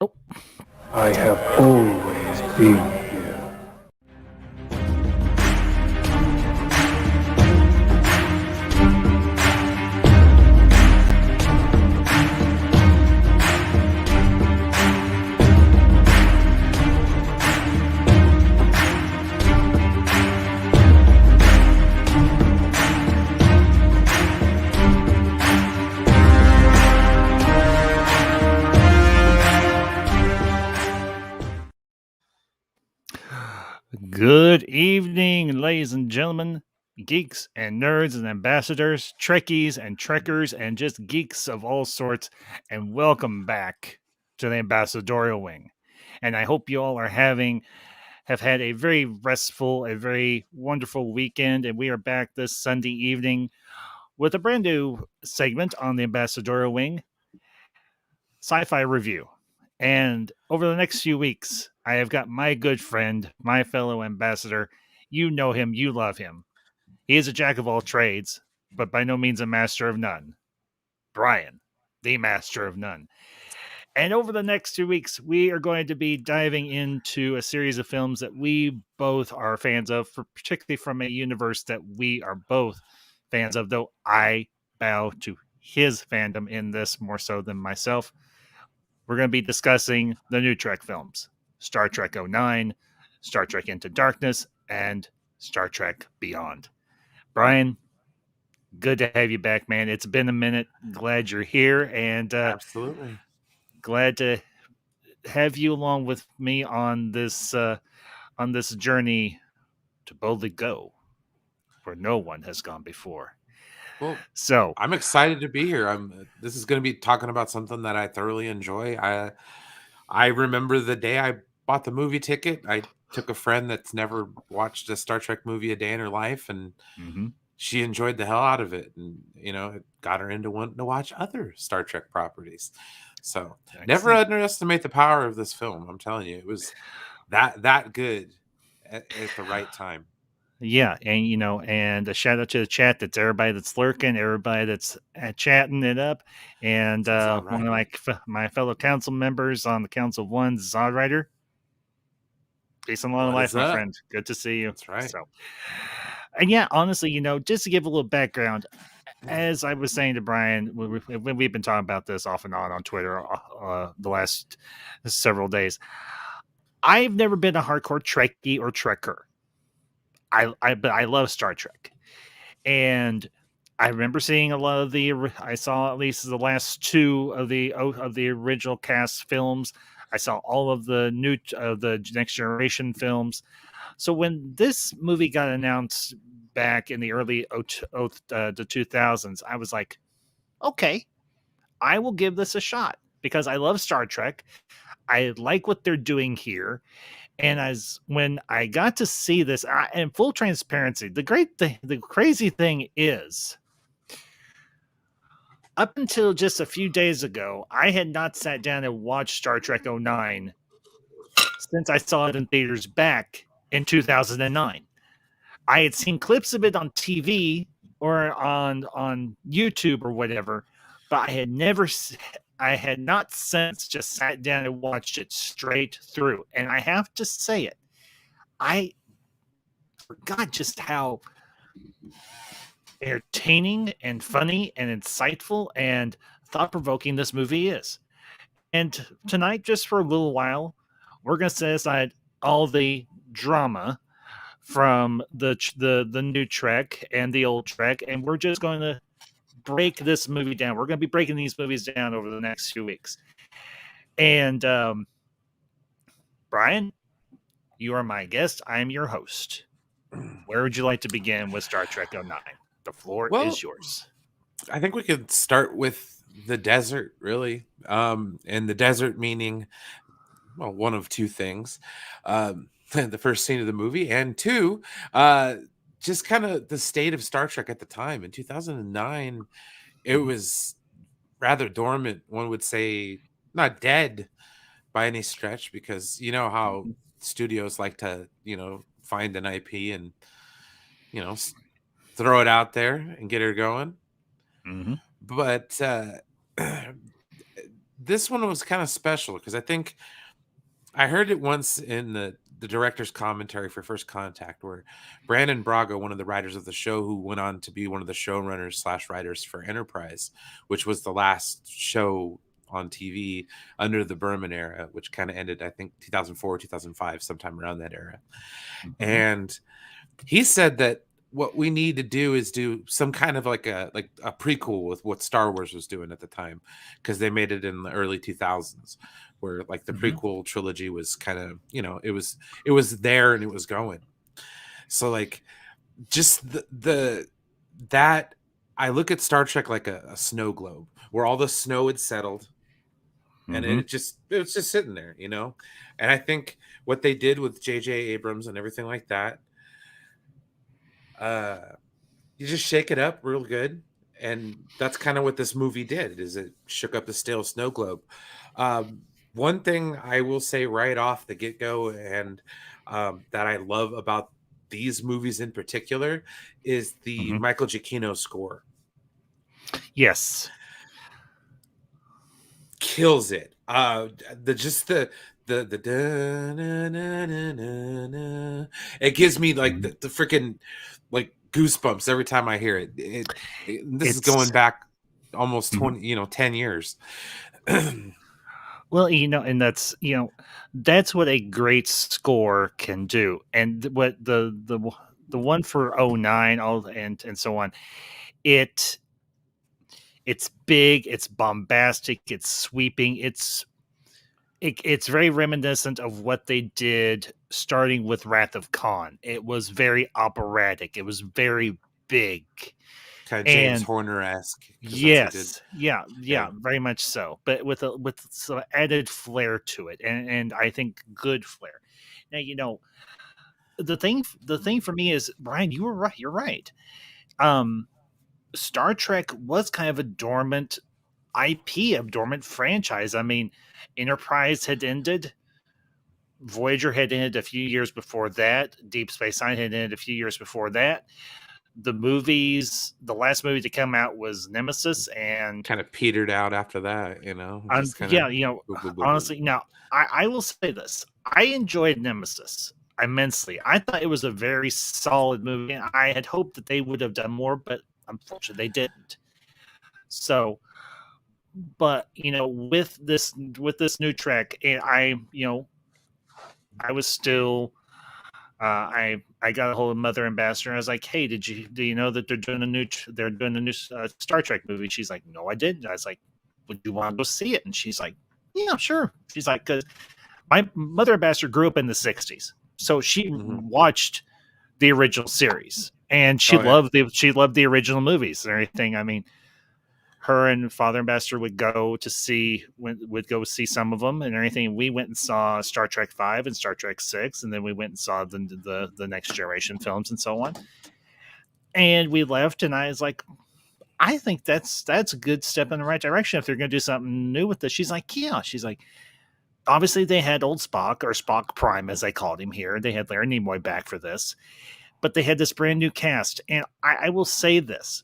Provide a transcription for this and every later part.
Oh, I have always been here. good evening, ladies and gentlemen, geeks and nerds and ambassadors, Trekkies and Trekkers, and just geeks of all sorts, and welcome back to the ambassadorial wing. And I hope you all have had a very restful, a very wonderful weekend, and we are back this Sunday evening with a brand new segment on the ambassadorial wing, Sci Fi review. And over the next few weeks, I have got my good friend, my fellow ambassador. You know him, you love him. He is a jack of all trades, but by no means a master of none. Brian, the master of none. And over the next 2 weeks, we are going to be diving into a series of films that we both are fans of, particularly from a universe that we are both fans of, though I bow to his fandom in this more so than myself. We're going to be discussing the new Trek films, Star Trek '09, Star Trek Into Darkness, and Star Trek Beyond. Brian, good to have you back, man. It's been a minute. Glad you're here, and Absolutely. glad to have you along with me on this journey to boldly go where no one has gone before. Well, So, I'm excited to be here. This is going to be talking about something that I thoroughly enjoy. I remember the day I bought the movie ticket. I took a friend that's never watched a Star Trek movie a day in her life, and mhm, she enjoyed the hell out of it, and it got her into wanting to watch other Star Trek properties. So never excellent. underestimate the power of this film. I'm telling you, it was that good at the right time. Yeah, and and a shout out to the chat. That's everybody that's lurking, everybody that's chatting it up, and Zod one of Rider. my fellow council members on the Council of One, Zod Rider. Peace and long What life, is my up? friend. Good to see you. That's right. So, and yeah, honestly, just to give a little background, as I was saying to Brian, when we've been talking about this off and on Twitter the last several days, I've never been a hardcore Trekkie or Trekker. But I love Star Trek, and I remember seeing a lot of I saw at least the last two of the original cast films. I saw all of the Next Generation films. So when this movie got announced back in the early the 2000s, I was like, okay, I will give this a shot because I love Star Trek. I like what they're doing here. And as when I got to see this, in full transparency, the crazy thing is, up until just a few days ago, I had not sat down and watched Star Trek '09 since I saw it in theaters back in 2009. I had seen clips of it on TV or on YouTube or whatever, but I had not since just sat down and watched it straight through. And I have to say it, I forgot just how entertaining and funny and insightful and thought provoking this movie is. And tonight, just for a little while, we're going to set aside all the drama from the new Trek and the old Trek, and we're just going to break this movie down. We're going to be breaking these movies down over the next few weeks. And Brian, you are my guest. I'm your host. Where would you like to begin with Star Trek '09? The floor is Well, yours. I think we could start with the desert, really. And the desert meaning, well, one of two things. The first scene of the movie, and two, just kind of the state of Star Trek at the time. In 2009, it Mhm. was rather dormant. One would say not dead by any stretch, because you know how Mhm. studios like to, find an IP and, you know, s- throw it out there and get her going. Mhm. But this one was kind of special because I think I heard it once in the director's commentary for First Contact, where Brandon Braga, one of the writers of the show, who went on to be one of the showrunners slash writers for Enterprise, which was the last show on TV under the Berman era, which kind of ended, I think, 2004, 2005, sometime around that era. Mhm. And he said that what we need to do is do some kind of like a prequel with what Star Wars was doing at the time, because they made it in the early 2000s, where like the Mhm. prequel trilogy was kind of, it was there and it was going. So like just the that I look at Star Trek like a snow globe where all the snow had settled, and Mhm. it was just sitting there, and I think what they did with JJ Abrams and everything like that, uh you just shake it up real good, and that's kind of what this movie did. Is it shook up the stale snow globe. One thing I will say right off the get-go, and that I love about these movies in particular, is the Mhm. Michael Giacchino score. Yes. Kills it. The just the da, na, na, na, na, na. It gives me like Mhm. the freaking like goosebumps every time I hear it. This is going It's back almost Mhm. 20, 10 years. Well, and that's what a great score can do. And what the one for '09, all and so on, it it's big, it's bombastic, it's sweeping, it's very reminiscent of what they did starting with Wrath of Khan. It was very operatic, it was very big. Kind of James And Horner-esque, because that's who did. yes, yeah, Yeah. yeah, very much so, but with some added flair to it, and I think good flair. Now, the thing for me is, Brian, you were right. You're right. Um, Star Trek was kind of a dormant IP, a dormant franchise. I mean, Enterprise had ended. Voyager had ended a few years before that. Deep Space Nine had ended a few years before that. The last movie to come out was Nemesis, and Kind of petered out after that, just kind of yeah, honestly, now I will say this: I enjoyed Nemesis immensely. I thought it was a very solid movie, and I had hoped that they would have done more, but unfortunately, they didn't. So, but with this new track, and I was still. I got a hold of Mother Ambassador and I was like, "Hey, do you know that they're doing a new Star Trek movie?" She's like, "No, I didn't." I was like, "Would you want to go see it?" And she's like, "Yeah, sure." She's like, "Cause my Mother Ambassador grew up in the '60s, so she Mhm. watched the original series and Oh yeah. she loved the original movies and everything. I mean, her and Father Ambassador would go see some of them and everything. We went and saw Star Trek V and Star Trek VI, and then we went and saw the Next Generation films and so on. And we left, and I was like, I think that's a good step in the right direction if they're going to do something new with this. She's like, yeah. She's like, obviously they had old Spock, or Spock Prime as they called him here. They had Larry Nimoy back for this, but they had this brand new cast. And I will say this: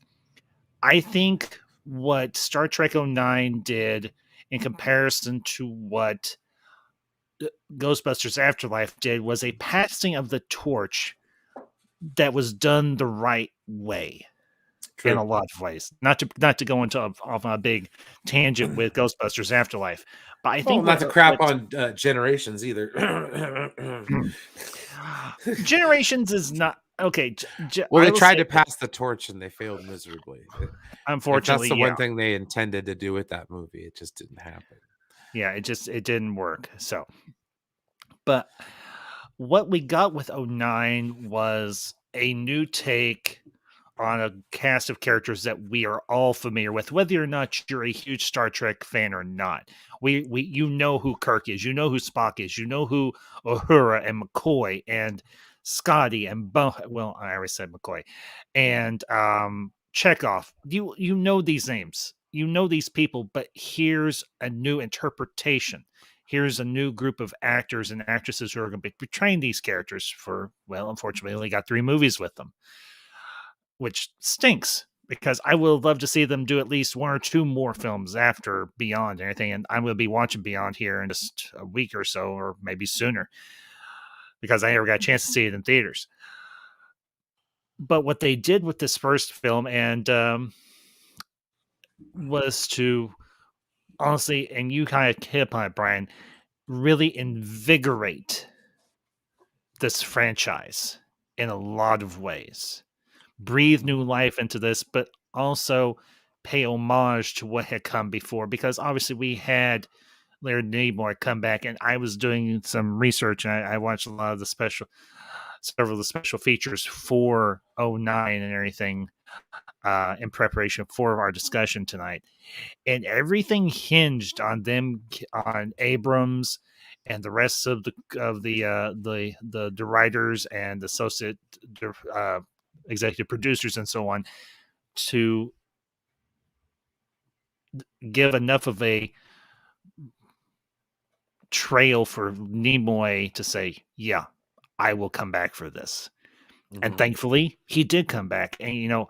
I think what Star Trek '09 did in comparison to what Ghostbusters Afterlife did was a passing of the torch that was done the right way in True. a lot of ways. Not to go into off on a big tangent with Ghostbusters Afterlife, but I Well, think not to crap on Generations either. Generations is not okay. Well, I they will tried say to this, pass the torch and they failed miserably. If that's unfortunately, the yeah, one thing they intended to do with that movie, it just didn't happen. yeah, it didn't work. So, but what we got with '09 was a new take on a cast of characters that we are all familiar with, whether or not you're a huge Star Trek fan or not. We you know who Kirk is, you know who Spock is, you know who Uhura and McCoy and Scotty and well, I already said McCoy and Chekhov. You know these names, you know these people, but here's a new interpretation. Here's a new group of actors and actresses who are going to be portraying these characters for, well, unfortunately, we only got 3 movies with them, which stinks. because I would love to see them do at least one or two more films after Beyond and everything. And I'm going to be watching Beyond here in just a week or so, or maybe sooner, because I never got a chance to see it in theaters. But what they did with this first film and was to honestly, and you kind of hit upon it, Brian, really invigorate this franchise in a lot of ways. Breathe new life into this, but also pay homage to what had come before. Because obviously we had Leonard Nimoy come back, and I was doing some research, and I watched a lot of the several of the special features for '09 and everything in preparation for our discussion tonight. And everything hinged on them, on Abrams and the rest of the writers and associate uh, executive producers and so on, to give enough of a trail for Nimoy to say, yeah, I will come back for this. And Mhm. thankfully he did come back. And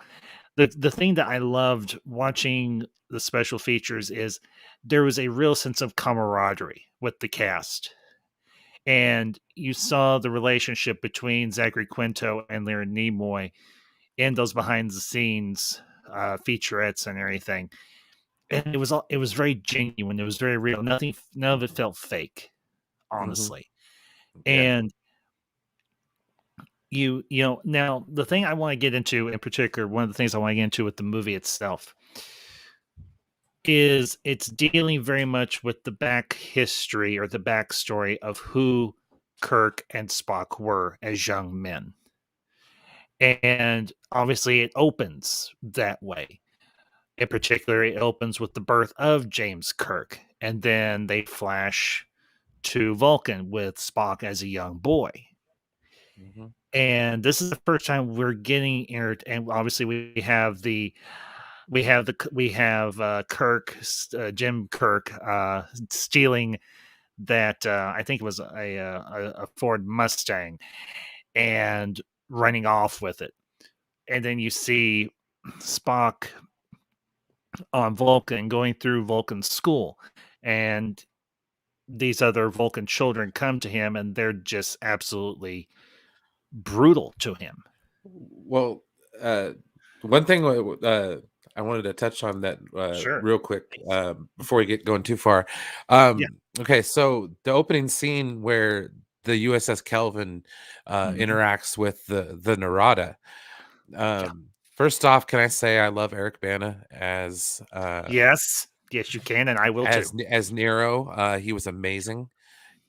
the thing that I loved watching the special features is there was a real sense of camaraderie with the cast. And you saw the relationship between Zachary Quinto and Leonard Nimoy in those behind the scenes featurettes and everything. And it was very genuine. It was very real. None of it felt fake, Mhm. honestly. Yeah. And now the thing I want to get into in particular, one of the things I want to get into with the movie itself, is it's dealing very much with the back history or the backstory of who Kirk and Spock were as young men. And obviously it opens that way. In particular, it opens with the birth of James Kirk, and then they flash to Vulcan with Spock as a young boy. Mhm. And this is the first time we're getting and obviously we have Kirk, Jim Kirk, stealing that I think it was a Ford Mustang and running off with it. And then you see Spock on Vulcan going through Vulcan's school, and these other Vulcan children come to him, and they're just absolutely brutal to him. Well, uh, one thing I wanted to touch on that Sure. real quick Please. before we get going too far. Yeah. Okay, so the opening scene where the USS Kelvin Mhm. interacts with the Narada. Yeah. First off, can I say I love Eric Bana Yes. Yes, you can, and I will too. as Nero? He was amazing.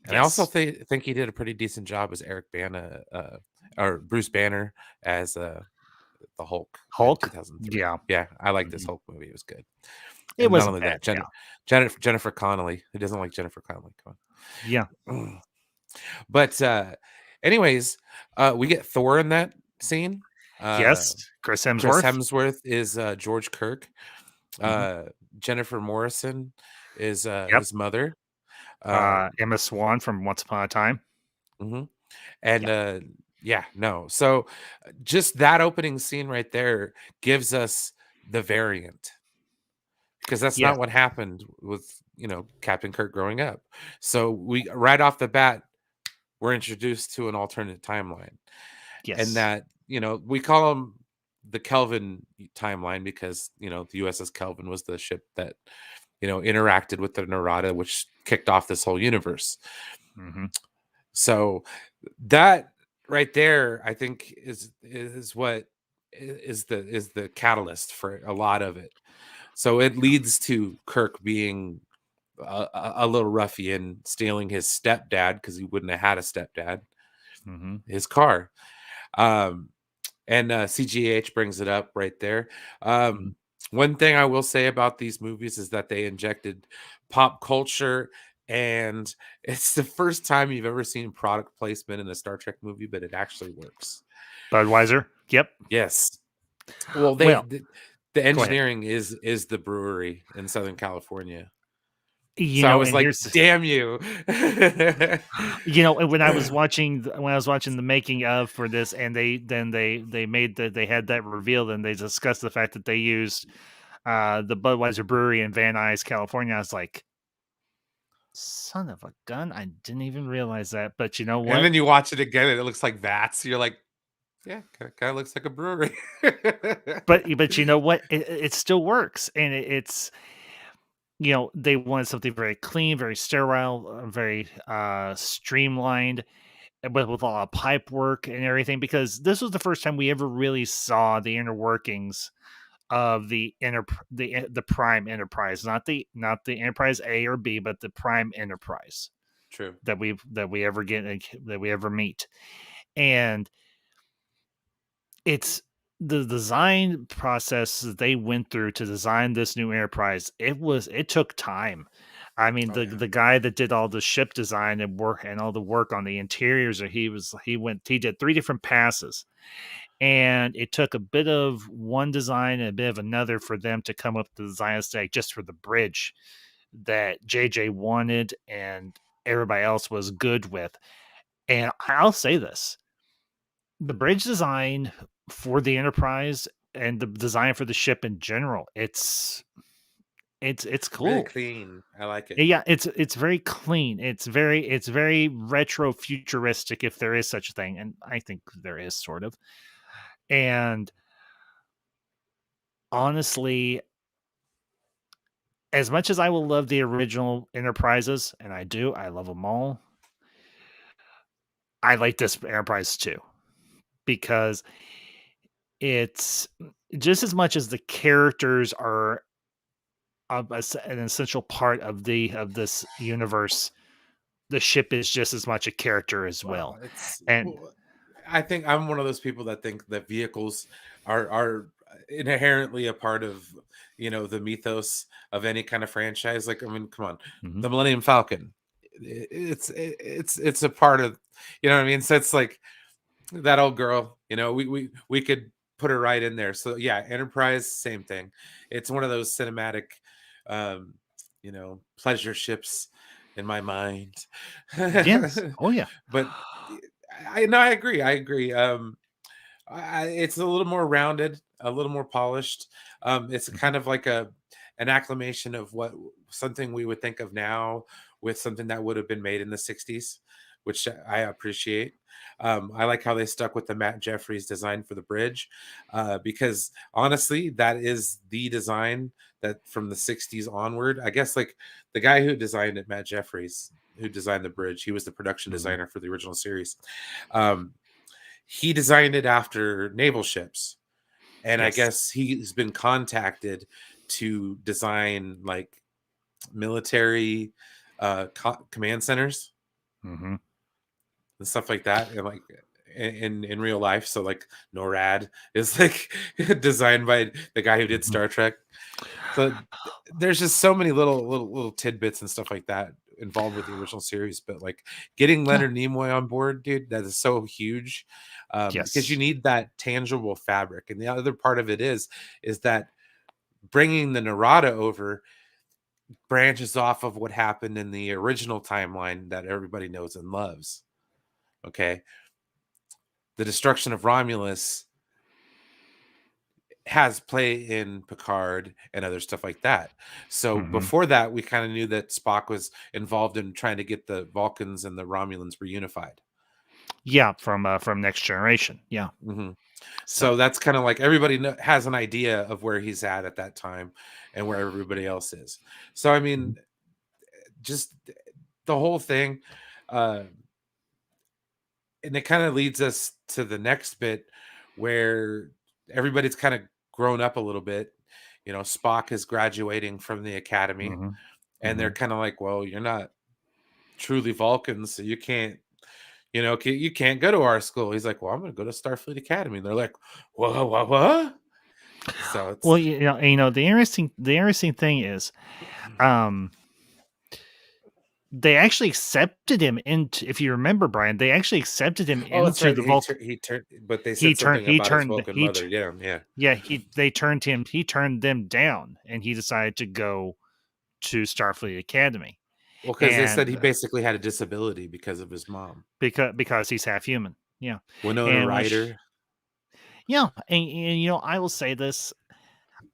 And I also Yes. think he did a pretty decent job as Eric Bana or Bruce Banner as the Hulk in Hulk? 2003. Yeah. Yeah, I like this Mhm. Hulk movie. It was good. It And not wasn't only bad. that, Yeah. Jennifer Connelly. Who doesn't like Jennifer Connelly? Come Yeah. on. But anyways, we get Thor in that scene. Uh Yes. Chris Chris Hemsworth. Hemsworth is George Kirk. Mhm. Uh Jennifer Morrison is Yep. his mother. Um, Emma Swan from Once Upon a Time. mhm. And Yeah. yeah, no. So just that opening scene right there gives us the variant, because that's Yes. not what happened with, Captain Kirk growing up. So we right off the bat, we're introduced to an alternate timeline. And Yes. that, we call them the Kelvin timeline because, the USS Kelvin was the ship that, interacted with the Narada, which kicked off this whole universe. Mhm. So that right there, I think is what is the catalyst for a lot of it. So it leads to Kirk being a little ruffian, stealing his stepdad because he wouldn't have had a stepdad, Mhm. his car. Um, and CGH brings it up right there. Mhm. One thing I will say about these movies is that they injected pop culture, and it's the first time you've ever seen product placement in a Star Trek movie, but it actually works. Budweiser. Yep. Yes. Well, Well, the go ahead. engineering is the brewery in Southern California. So I was And like, here's damn you. when I was watching the making of for this, and they made that they had that reveal, and they discussed the fact that they used the Budweiser Brewery in Van Nuys, California. I was like, son of a gun, I didn't even realize that. But you know And what? then you watch it again and it looks like Vats. You're like, yeah, kind of looks like a brewery. But you know what? It still works, and it's they wanted something very clean, very sterile, very streamlined, but with a lot of pipe work and everything. Because this was the first time we ever really saw the inner workings of the Prime Enterprise, not the Enterprise A or B, but the Prime Enterprise True. that we ever meet. And it's the design process that they went through to design this new Enterprise. It took time. I mean, Oh yeah. the guy that did all the ship design and work and all the work on the interiors, he did 3 different passes, and it took a bit of one design and a bit of another for them to come up with the design aesthetic just for the bridge that JJ wanted and everybody else was good with. And I'll say this, the bridge design for the Enterprise and the design for the ship in general, it's Really cool. clean. I like it. Yeah, it's very clean. It's very retro futuristic, if there is such a thing, and I think there is, sort of. And honestly, as much as I will love the original Enterprises, and I do, I love them all. I like this Enterprise too, because it's just as much as the characters are an essential part of this universe. The ship is just as much a character as Well, well, and I think I'm one of those people that think that vehicles are inherently a part of the mythos of any kind of franchise. Like, I mean, come on, mhm, the Millennium Falcon. It's a part of what I mean. So it's like that old girl. We could put her right in there. So yeah, Enterprise, same thing. It's one of those cinematic, um, pleasure ships in my mind. yes, oh yeah, But I no, I agree. I agree. It's a little more rounded, a little more polished. It's mhm, kind of like an acclamation of what something we would think of now with something that would have been made in the 60s, which I appreciate. I like how they stuck with the Matt Jeffries design for the bridge, because honestly, that is the design that from the 60s onward. I guess like the guy who designed it, Matt Jeffries, who designed the bridge, he was the production mhm, designer for the original series. Um, he designed it after naval ships, and I yes, guess he's been contacted to design like military command centers mhm, and stuff like that, and like in real life. So like NORAD is like designed by the guy who did mhm. Star Trek. So there's just so many little tidbits and stuff like that involved with the original series. But like getting Yeah, Leonard Nimoy on board, dude, that is so huge, because you yes, need that tangible fabric. And the other part of it is that bringing the Narada over branches off of what happened in the original timeline that everybody knows and loves. Okay, the destruction of Romulus has play in Picard and other stuff like that. So mhm. before that, we kind of knew that Spock was involved in trying to get the Vulcans and the Romulans reunified. Yeah, from Next Generation, yeah. hmm So, So that's kind of like everybody has an idea of where he's at that time and where everybody else is. So I mhm, mean, just the whole thing, uh, and it kind of leads us to the next bit where everybody's kind of grown up a little bit. Spock is graduating from the academy, mhm, and they're mhm. kind of like, well, you're not truly Vulcans, so you can't, you can't go to our school. He's like, well, I'm going to go to Starfleet Academy. And they're like, what? So it's, Well, the interesting thing is, um, they actually accepted him into. If you remember, Brian, they actually accepted him oh, that's into right. the Vulcan. He turned, but they He said turned. something He about his turned. Vulcan mother. Yeah, yeah. Yeah. He turned them down, and he decided to go to Starfleet Academy. Well, because they said he And basically had a disability because of his mom. because he's half human. Yeah. Winona And Ryder. yeah, and you know, I will say this.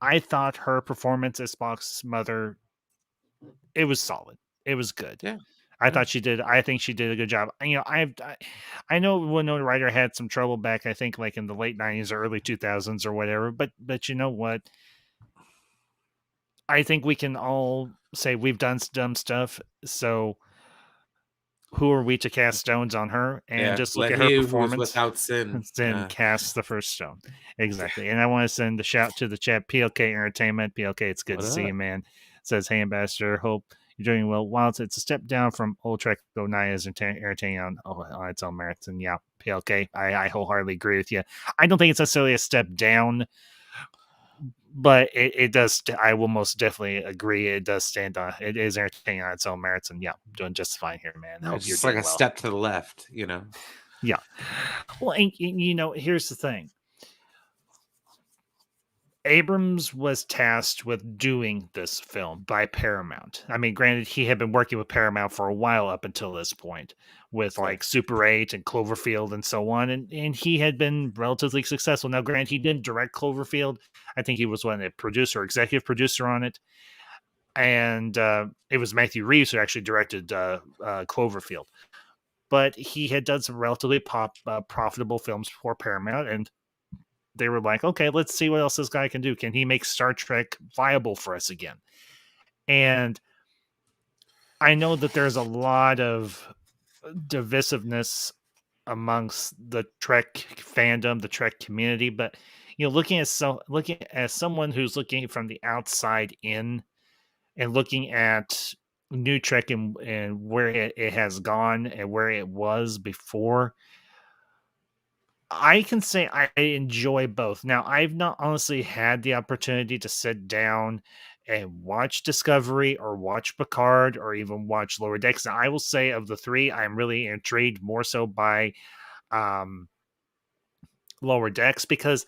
I thought her performance as Spock's mother, it was solid. It was good. Yeah. I Yeah. thought she did. I think she did a good job. You know, I know Winona Ryder had some trouble back. I think like in the late '90s or early 2000s or whatever. But you know what? I think we can all say we've done dumb stuff. So who are we to cast stones on her? And Yeah. just look Let at her he who is performance without sin. and then cast the first stone. Exactly. And I want to send a shout to the chat, PLK Entertainment. PLK, it's good What to see you, up? man. Says, hey, Ambassador, hope you're doing well. While it's a step down from old Trek 09 is entertaining on its own merits. And yeah, PLK, I wholeheartedly agree with you. I don't think it's necessarily a step down, but it does. I will most definitely agree. It does stand on. It is entertaining on its own merits, and yeah, doing just fine here, man. Yeah, Hope you're just like doing a well. step to the left, you know. Yeah. Well, and, you know, here's the thing. Abrams was tasked with doing this film by Paramount. I mean, granted, he had been working with Paramount for a while up until this point, with Yeah. like Super 8 and Cloverfield and so on, and he had been relatively successful. Now, granted, he didn't direct Cloverfield. I think he was one a producer, executive producer on it, and it was Matthew Reeves who actually directed Cloverfield. But he had done some relatively profitable films for Paramount, and they were like, okay, let's see what else this guy can do. Can he make Star Trek viable for us again? And I know that there's a lot of divisiveness amongst the Trek fandom, the Trek community, but you know, looking at someone who's looking from the outside in and looking at New Trek and where it has gone and where it was before, I can say I enjoy both. Now, I've not honestly had the opportunity to sit down and watch Discovery or watch Picard or even watch Lower Decks. Now, I will say of the three, I'm really intrigued more so by um, Lower Decks because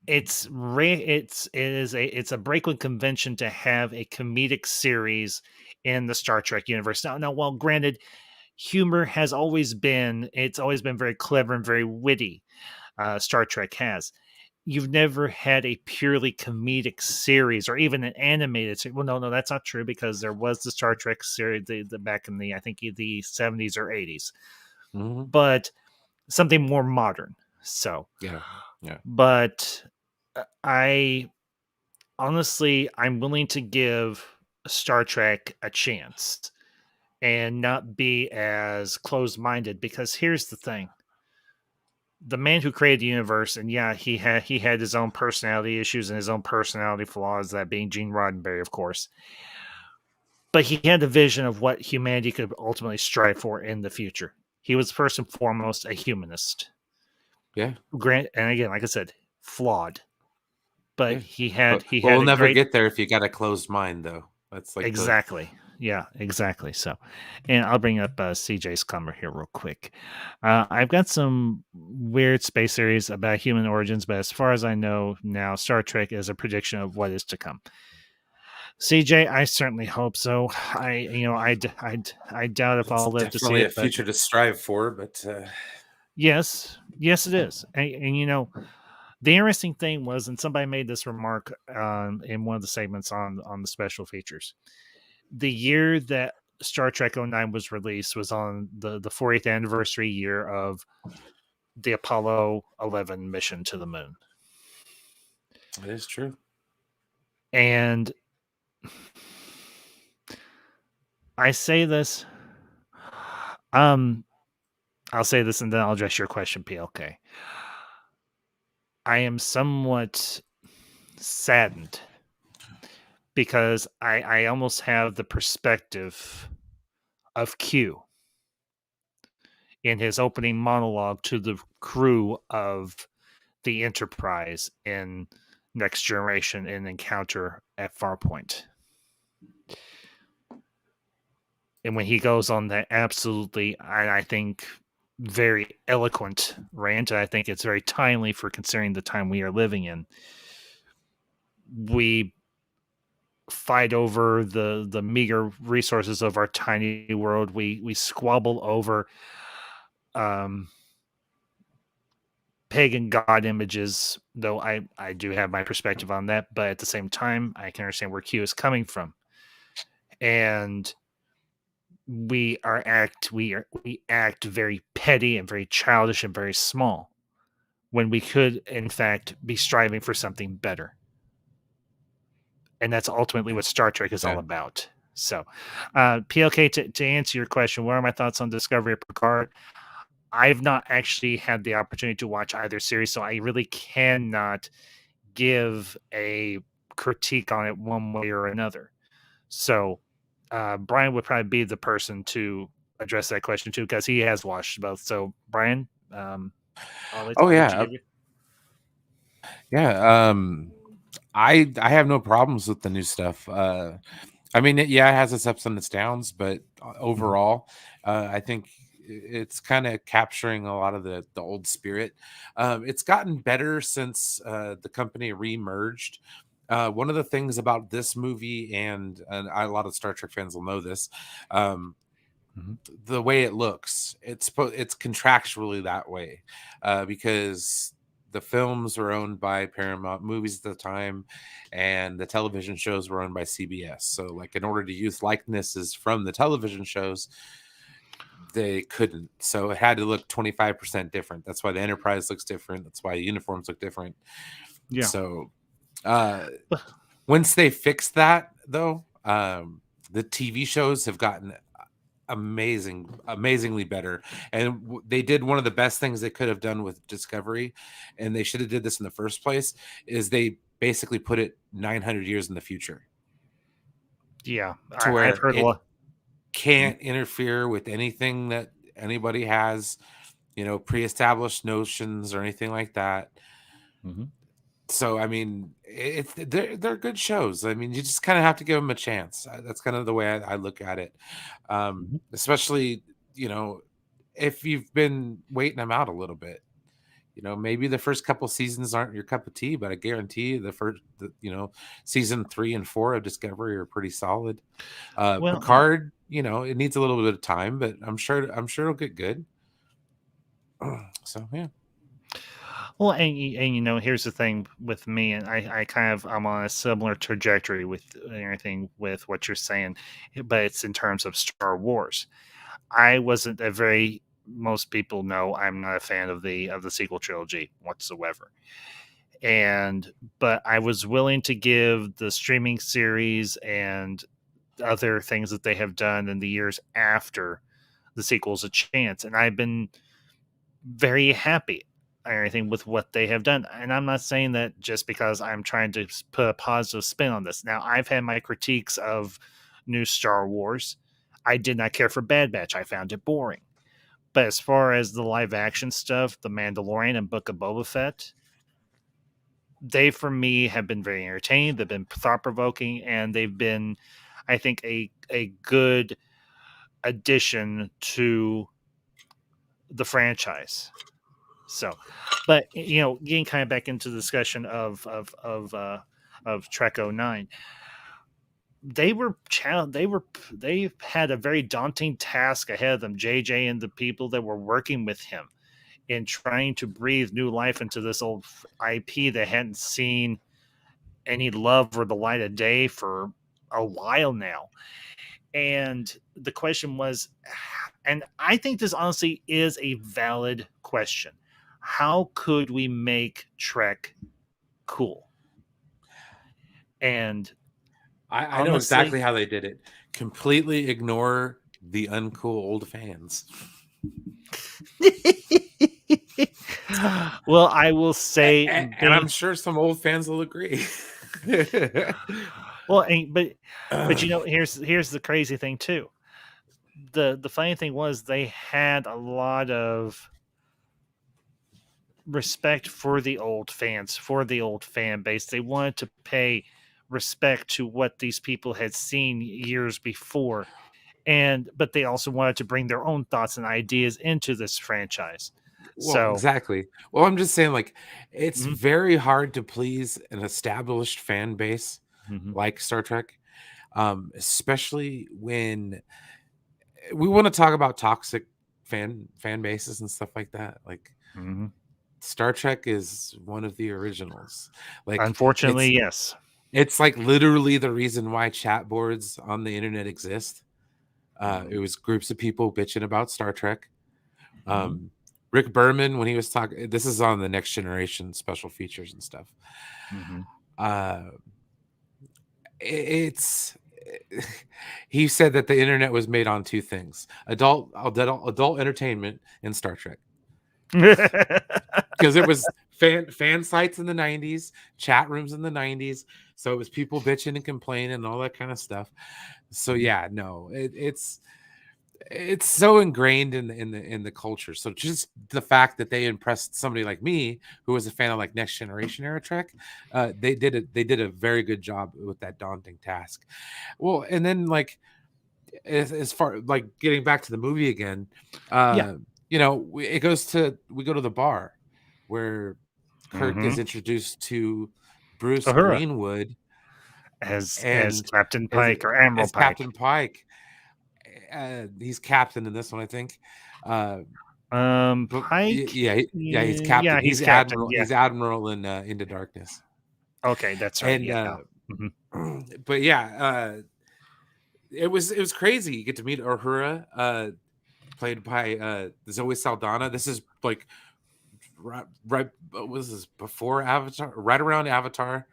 it's a break with convention to have a comedic series in the Star Trek universe. Now, while granted, humor has always been it's always been very clever and very witty. Star Trek has. You've never had a purely comedic series or even an animated series. Well, no, that's not true because there was the Star Trek series the back in the I think the 70s or 80s, Mm-hmm. but something more modern. So, Yeah. Yeah. but I honestly I'm willing to give Star Trek a chance and not be as closed-minded because here's the thing, the man who created the universe, and yeah, he had his own personality issues and his own personality flaws, that being Gene Roddenberry, of course. But he had a vision of what humanity could ultimately strive for in the future. He was first and foremost a humanist. Yeah. Grant, and again, like I said, flawed. But Yeah. he had But he we'll had a never great get there if you got a closed mind, though. That's like the exactly. Yeah, exactly. So, and I'll bring up CJ's comment here real quick. I've got some weird space series about human origins, but as far as I know now, Star Trek is a prediction of what is to come. CJ, I certainly hope so. I doubt if it's I'll live to see definitely a it, but future to strive for. But yes, it is. And you know, the interesting thing was, and somebody made this remark in one of the segments on the special features. The year that Star Trek '09 was released was on the 40th anniversary year of the Apollo 11 mission to the moon. it is true. And I say this, I'll say this and then I'll address your question, PLK. I am somewhat saddened because I almost have the perspective of Q in his opening monologue to the crew of the Enterprise in Next Generation and Encounter at Farpoint. And when he goes on that absolutely, I think, very eloquent rant, I think it's very timely for considering the time we are living in. We fight over the meager resources of our tiny world. We squabble over um, pagan god images, though I do have my perspective on that. But at the same time, I can understand where Q is coming from, and we act very petty and very childish and very small when we could in fact be striving for something better, and that's ultimately what Star Trek is all Yeah. about. So, PLK, to answer your question, what are my thoughts on Discovery of Picard? I've not actually had the opportunity to watch either series, so I really cannot give a critique on it one way or another. So, Brian would probably be the person to address that question too, because he has watched both. So, Brian, Oh I'll let you yeah. give you. Yeah. I have no problems with the new stuff. I mean, yeah, it has its ups and its downs, but Mhm. overall, I think it's kind of capturing a lot of the old spirit. It's gotten better since the company re-merged. One of the things about this movie, and a lot of Star Trek fans will know this, um, Mhm. the way it looks, it's contractually that way, because the films were owned by Paramount Movies at the time, and the television shows were owned by CBS. So, like, in order to use likenesses from the television shows, they couldn't. So it had to look 25% different. That's why the Enterprise looks different. That's why the uniforms look different. Yeah. So, uh, once they fixed that, though, the TV shows have gotten amazingly better, and they did one of the best things they could have done with Discovery, and they should have did this in the first place, is they basically put it 900 years in the future, Yeah. to I've where heard a it lot. Mhm. can't interfere with anything that anybody has, pre-established notions or anything like that. Mhm. So I mean, they're good shows. I mean, you just kind of have to give them a chance. That's kind of the way I look at it. Mhm. Especially, you know, if you've been waiting them out a little bit. Maybe the first couple seasons aren't your cup of tea, but I guarantee you season 3 and 4 of Discovery are pretty solid. Well, Picard, it needs a little bit of time, but I'm sure it'll get good. So yeah. well, and here's the thing with me, and I kind of I'm on a similar trajectory with everything with what you're saying, but it's in terms of Star Wars. I wasn't a very most people know I'm not a fan of the sequel trilogy whatsoever. And but I was willing to give the streaming series and other things that they have done in the years after the sequels a chance, and I've been very happy and everything with what they have done. And I'm not saying that just because I'm trying to put a positive spin on this. Now, I've had my critiques of new Star Wars. I did not care for Bad Batch. I found it boring. But as far as the live action stuff, The Mandalorian and Book of Boba Fett, they for me have been very entertaining. They've been thought provoking, and they've been, I think, a good addition to the franchise. So, but getting kind of back into the discussion of Trek '09, they had a very daunting task ahead of them. JJ and the people that were working with him in trying to breathe new life into this old IP that hadn't seen any love or the light of day for a while now. And the question was, and I think this honestly is a valid question. How could we make Trek cool? And I know honestly, exactly how they did it. Completely ignore the uncool old fans. well, I will say, And I'm sure some old fans will agree. well, but here's the crazy thing too. The funny thing was they had a lot of respect for the old fans, for the old fan base. They wanted to pay respect to what these people had seen years before. And but they also wanted to bring their own thoughts and ideas into this franchise. Well, So, exactly. Well, I'm just saying, like, it's mhm, very hard to please an established fan base mhm. like Star Trek. especially when we want to talk about toxic fan bases and stuff like that. Like Mhm. Star Trek is one of the originals. Like Unfortunately, it's yes. it's like literally the reason why chat boards on the internet exist. It Mhm. was groups of people bitching about Star Trek. Mhm. Um, Rick Berman, when he was talking, this is on the Next Generation special features and stuff. Mhm. Uh, it's he said that the internet was made on two things: adult entertainment and Star Trek, because it was fan sites in the 90s, chat rooms in the 90s, so it was people bitching and complaining and all that kind of stuff. So Mhm. yeah, no, it's so ingrained in the culture. So just the fact that they impressed somebody like me, who was a fan of like Next Generation era Trek, they did a very good job with that daunting task. Well, and then like as far like getting back to the movie again, Yeah. uh, we go to the bar where Kirk is Mhm. introduced to Bruce Uhura Greenwood as and Captain as Pike or Admiral as Pike. Captain Pike. He's captain in this one, I think. Uh, but Pike. yeah, he's captain. Yeah, he's captain. Yeah. He's admiral in Into Darkness. Okay, that's right. And Yeah. Mhm. but yeah, it was crazy. You get to meet Uhura, played by Zoe Saldana. This is like right what was this before Avatar, right around Avatar,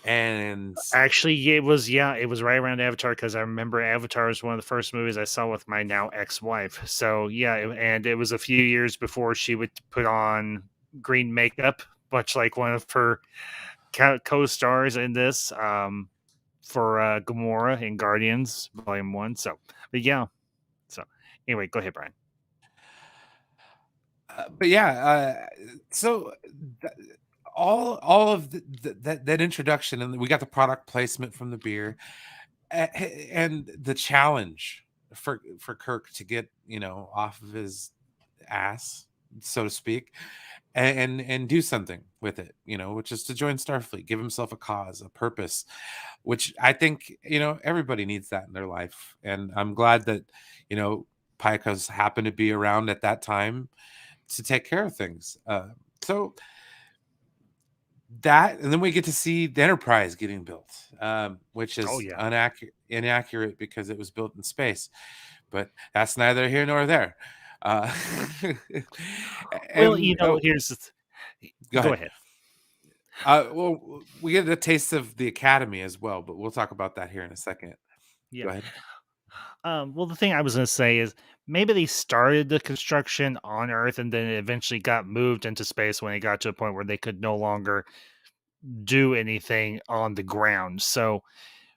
and Actually, it was right around Avatar because I remember Avatar was one of the first movies I saw with my now ex-wife. So yeah, and it was a few years before she would put on green makeup, much like one of her co-stars in this for Gamora in Guardians Volume One. So, but yeah. So anyway, go ahead, Brian. but yeah, so th- all of that introduction, and we got the product placement from the beer, and the challenge for Kirk to get off of his ass, so to speak, and do something with it, which is to join Starfleet, give himself a cause, a purpose, which I think everybody needs that in their life, and I'm glad that Pike has happened to be around at that time to take care of things. So that, and then we get to see the Enterprise getting built, which Oh is yeah. inaccurate because it was built in space, but that's neither here nor there. Uh, Well, and here's go go ahead. ahead. Well, we get a taste of the Academy as well, but we'll talk about that here in a second. Yeah. Go ahead. Well, the thing I was going to say is maybe they started the construction on Earth and then it eventually got moved into space when it got to a point where they could no longer do anything on the ground. So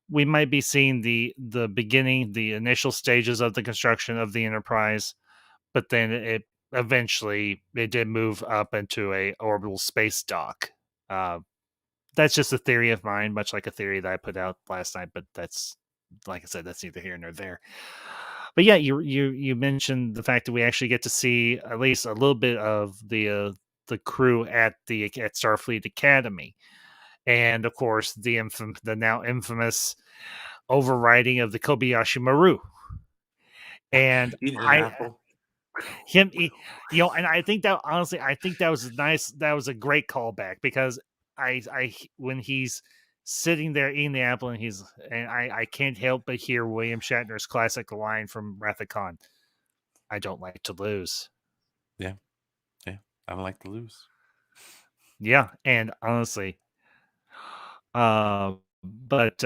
we might be seeing the beginning, the initial stages of the construction of the Enterprise, but then it did move up into a orbital space dock. Uh, that's just a theory of mine, much like a theory that I put out last night. But that's, like I said, that's neither here nor there. But yeah, you mentioned the fact that we actually get to see at least a little bit of the crew at Starfleet Academy, and of course the now infamous overriding of the Kobayashi Maru. And Eating an I apple. him he, and I think that honestly I think that was nice. That was a great callback because I when he's sitting there eating the apple and I can't help but hear William Shatner's classic line from Wrath of Khan: I don't like to lose. Yeah, yeah. I don't like to lose. Yeah, and honestly, but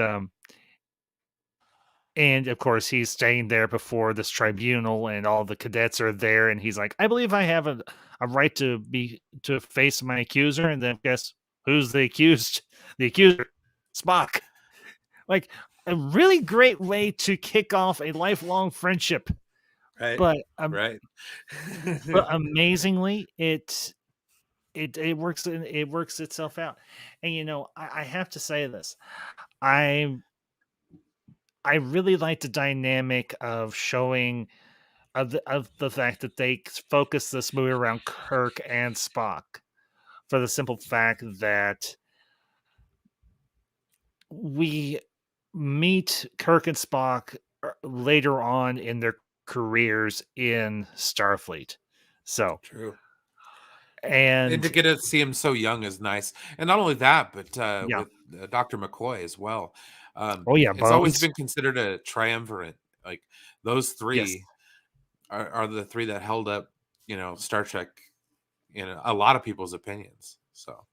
and of course he's staying there before this tribunal and all the cadets are there and he's like, I believe I have a right to face my accuser, and then guess who's the accused? The accuser, Spock. Like a really great way to kick off a lifelong friendship. Right, But right. amazingly it works itself out. And I have to say this. I I really like the dynamic of showing of the fact that they focus this movie around Kirk and Spock for the simple fact that we meet Kirk and Spock later on in their careers in Starfleet. So, True. And to and get to see him so young is nice. And not only that, but yeah. with Dr. McCoy as well. Oh yeah, It's always Bones. been considered a triumvirate. Like those Yes. three are the three that held up, Star Trek in a lot of people's opinions. So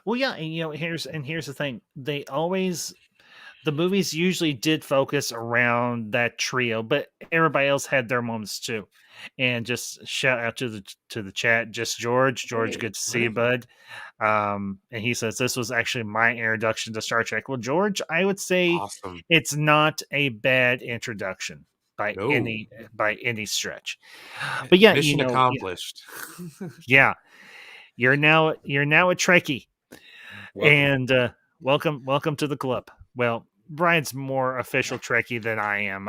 Well, yeah, and here's the thing. The movies usually did focus around that trio, but everybody else had their moments too. And just shout out to the chat, just George. George, hey, good to see you, right. bud. And he says this was actually my introduction to Star Trek. Well, George, I would say Awesome. it's not a bad introduction by No. any stretch. But yeah, Mission accomplished. yeah, you're now a Trekkie, Welcome. and welcome to the club. Well, Brian's more official Trekkie than I am.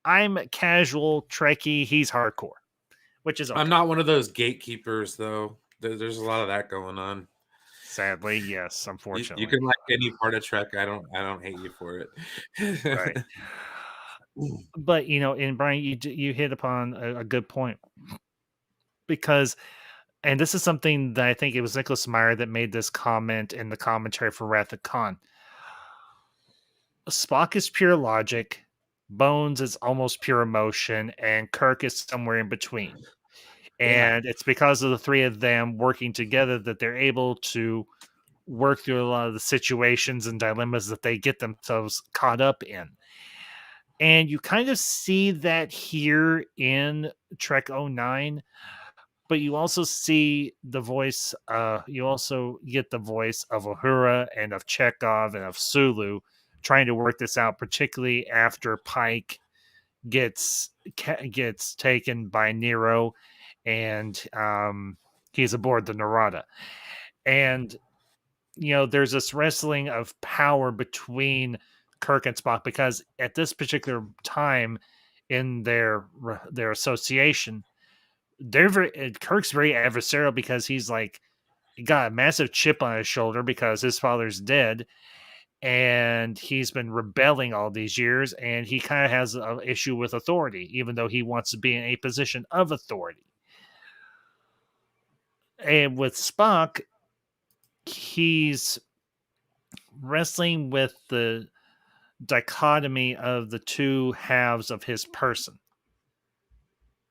I'm casual Trekkie. He's hardcore, which is I'm okay. not one of those gatekeepers though. There's a lot of that going on. Sadly, yes, You unfortunately. can like any part of Trek. I don't hate you for Right. it. But and Brian, you hit upon a good point, because, and this is something that I think it was Nicholas Meyer that made this comment in the commentary for Wrath of Khan. Spock is pure logic, Bones is almost pure emotion, and Kirk is somewhere in between. Yeah. And it's because of the three of them working together that they're able to work through a lot of the situations and dilemmas that they get themselves caught up in. And you kind of see that here in Trek '09, but you also see you also get the voice of Uhura and of Chekhov and of Sulu trying to work this out, particularly after Pike gets taken by Nero, and he's aboard the Narada. And there's this wrestling of power between Kirk and Spock, because at this particular time in their association, Kirk's very adversarial, because he's like, he got a massive chip on his shoulder because his father's dead, and he's been rebelling all these years, and he kind of has an issue with authority, even though he wants to be in a position of authority. And with Spock, he's wrestling with the dichotomy of the two halves of his person.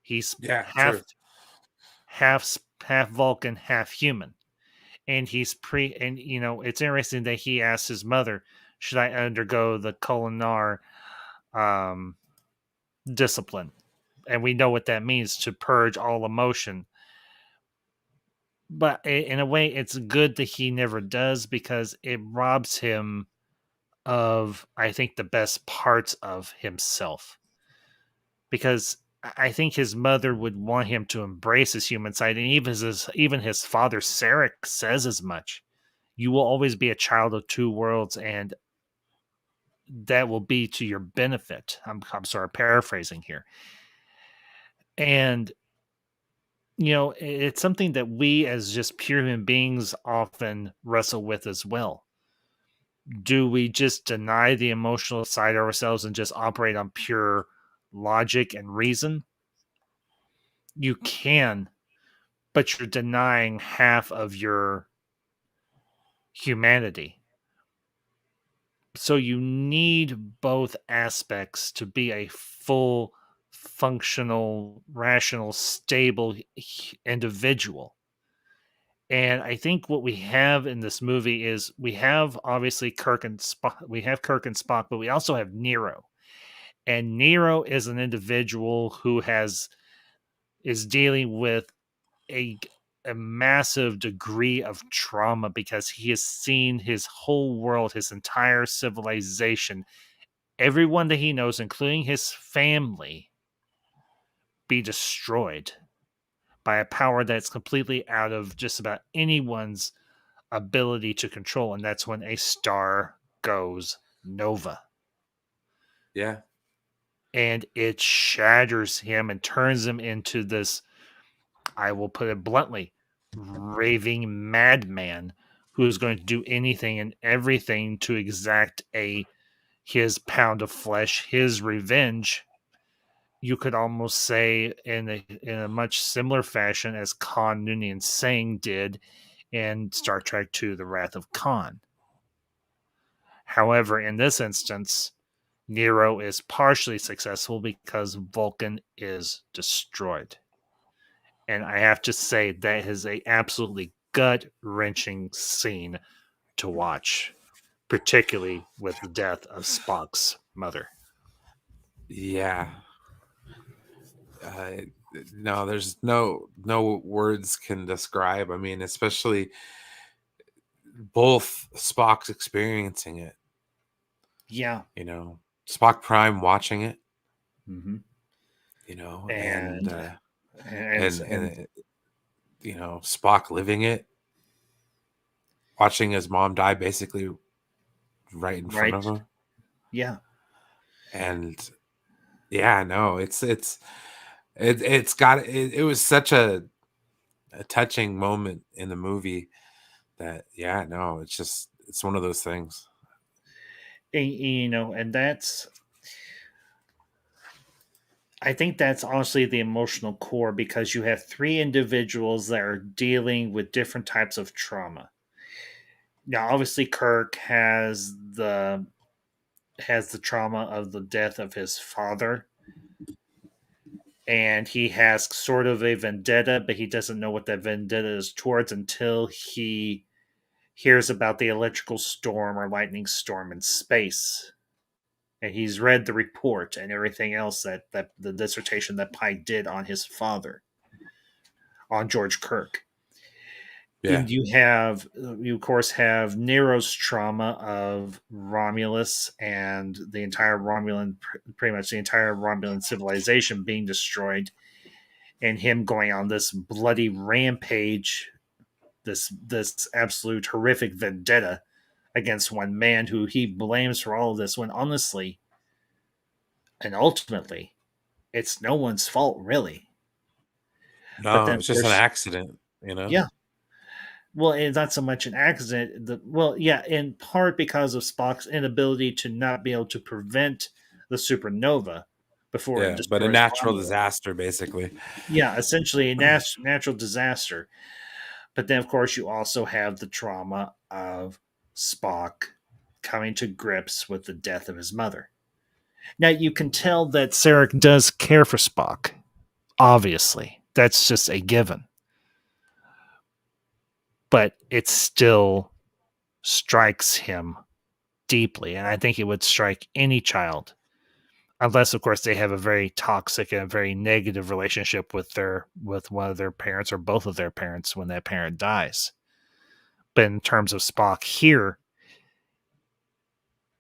He's Yeah. half True. half Vulcan, half human, and it's interesting that he asked his mother, "Should I undergo the Kolinar um, discipline?" And we know what that means, to purge all emotion. But in a way, it's good that he never does, because it robs him of, I think, the best parts of himself. Because I think his mother would want him to embrace his human side, and even his father Sarek says as much. You will always be a child of two worlds, and that will be to your benefit. I'm sorry, paraphrasing here. And it's something that we as just pure human beings often wrestle with as well. Do we just deny the emotional side of ourselves and just operate on pure logic and reason? You can, but you're denying half of your humanity. So you need both aspects to be a full, functional, rational, stable individual. And I think what we have in this movie is, we have obviously Kirk and Spock, but we also have Nero. And Nero is an individual who is dealing with a a massive degree of trauma, because he has seen his whole world, his entire civilization, everyone that he knows, including his family, be destroyed by a power that's completely out of just about anyone's ability to control. And that's when a star goes nova, Yeah. and it shatters him and turns him into this, I will put it bluntly, raving madman who is going to do anything and everything to exact his pound of flesh, his revenge. You could almost say in a much similar fashion as Khan Noonien Singh did in Star Trek II: The Wrath of Khan. However, in this instance, Nero is partially successful because Vulcan is destroyed. And I have to say that is a absolutely gut-wrenching scene to watch, particularly with the death of Spock's mother. Yeah. Uh, no, there's no words can describe. I mean, especially both Spock's experiencing it. Yeah. Spock Prime watching it. Mm-hmm. You know, and And uh, and and and and Spock living it, watching his mom die basically right in front right, of him, yeah. and yeah, no, it's got it was such a touching moment in the movie that yeah, no, it's one of those things. And I think that's honestly the emotional core because you have three individuals that are dealing with different types of trauma. Now, obviously, Kirk has the trauma of the death of his father, and he has sort of a vendetta, but he doesn't know what that vendetta is towards until he hears about the electrical storm or lightning storm in space. And he's read the report and everything else that the dissertation that Pike did on his father, on George Kirk. Yeah, And you of course have Nero's trauma of Romulus and the entire Romulan, pretty much the entire Romulan civilization being destroyed, and him going on this bloody rampage, this absolute horrific vendetta against one man who he blames for all of this. When honestly and ultimately, it's no one's fault really. But no, then, it's of just an course, accident. yeah. Well, it's not so much an accident. Yeah, in part because of Spock's inability to not be able to prevent the supernova before it Yeah, but a destroys natural Romulus. disaster basically. Yeah, essentially a natural disaster. But then, of course, you also have the trauma of Spock coming to grips with the death of his mother. Now, you can tell that Sarek does care for Spock. Obviously, that's just a given. But it still strikes him deeply, and I think it would strike any child, unless, of course, they have a very toxic and a very negative relationship with one of their parents or both of their parents when that parent dies. But in terms of Spock here,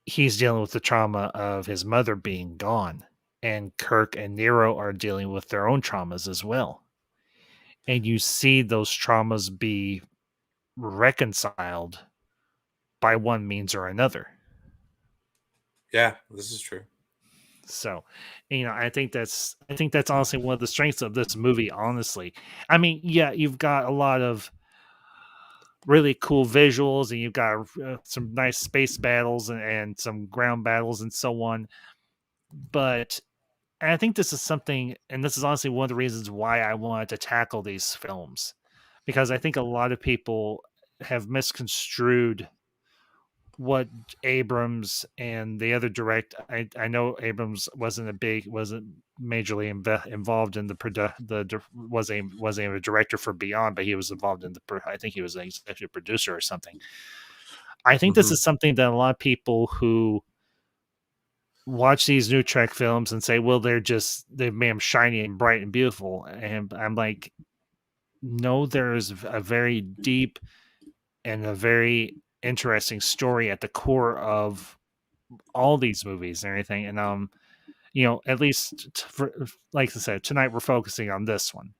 he's dealing with the trauma of his mother being gone, and Kirk and Nero are dealing with their own traumas as well. And you see those traumas be reconciled by one means or another. Yeah, this is true. So, I think that's honestly one of the strengths of this movie. Honestly, I mean, yeah, you've got a lot of really cool visuals, and you've got some nice space battles and some ground battles and so on. But I think this is something, and this is honestly one of the reasons why I wanted to tackle these films, because I think a lot of people have misconstrued what Abrams and the other I know Abrams wasn't majorly involved in wasn't a director for Beyond, but he was involved in I think he was an executive producer or something. I think this Hmm. is something that a lot of people who watch these new Trek films and say, well, they made them shiny and bright and beautiful, and I'm like, no, there's a very deep and a very interesting story at the core of all these movies and everything. And at least like I said, tonight we're focusing on this one.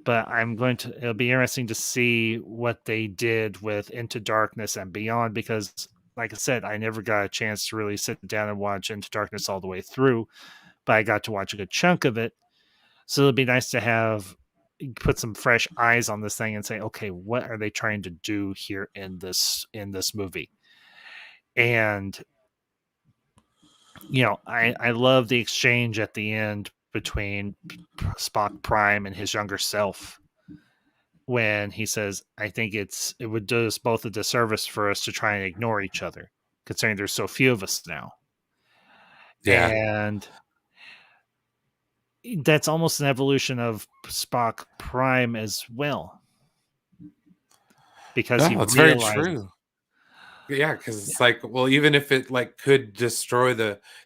But it'll be interesting to see what they did with Into Darkness and Beyond, because like I said, I never got a chance to really sit down and watch Into Darkness all the way through, but I got to watch a good chunk of it. So it'll be nice to have put some fresh eyes on this thing and say, okay, what are they trying to do here in this movie? And I love the exchange at the end between Spock Prime and his younger self when he says, I think it would do us both a disservice for us to try and ignore each other, considering there's so few of us now. Yeah. And that's almost an evolution of Spock Prime as well, because he No, it's very realizes, true. Yeah, because it's like, well, even if it like could destroy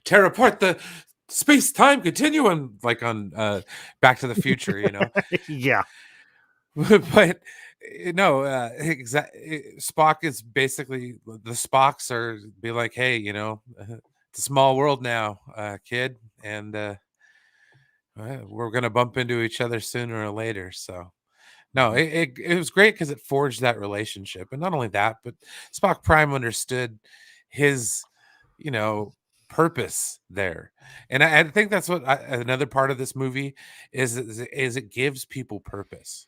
tear apart the space time continuum, like on Back to the Future, yeah. but no, Spock is basically the Spocks are be like, hey, it's a small world now, kid, and we're gonna bump into each other sooner or later. So no, Mhm. it was great because it forged that relationship, and not only that, but Spock Prime understood his, you know, purpose there, and I think that's another part of this movie is it gives people purpose.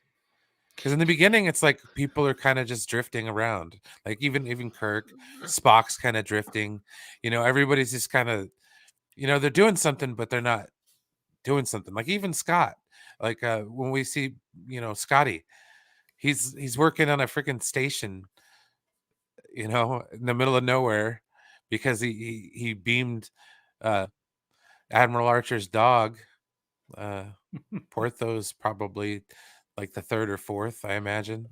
Because in the beginning, it's like people are kind of just drifting around, like even Kirk, Spock's kind of drifting, everybody's just kind of, they're doing something, but they're not doing something. Like even Scott, like when we see, Scotty. He's working on a freaking station, in the middle of nowhere because he beamed uh Admiral Archer's dog. Uh Porthos probably like the third or fourth, I imagine.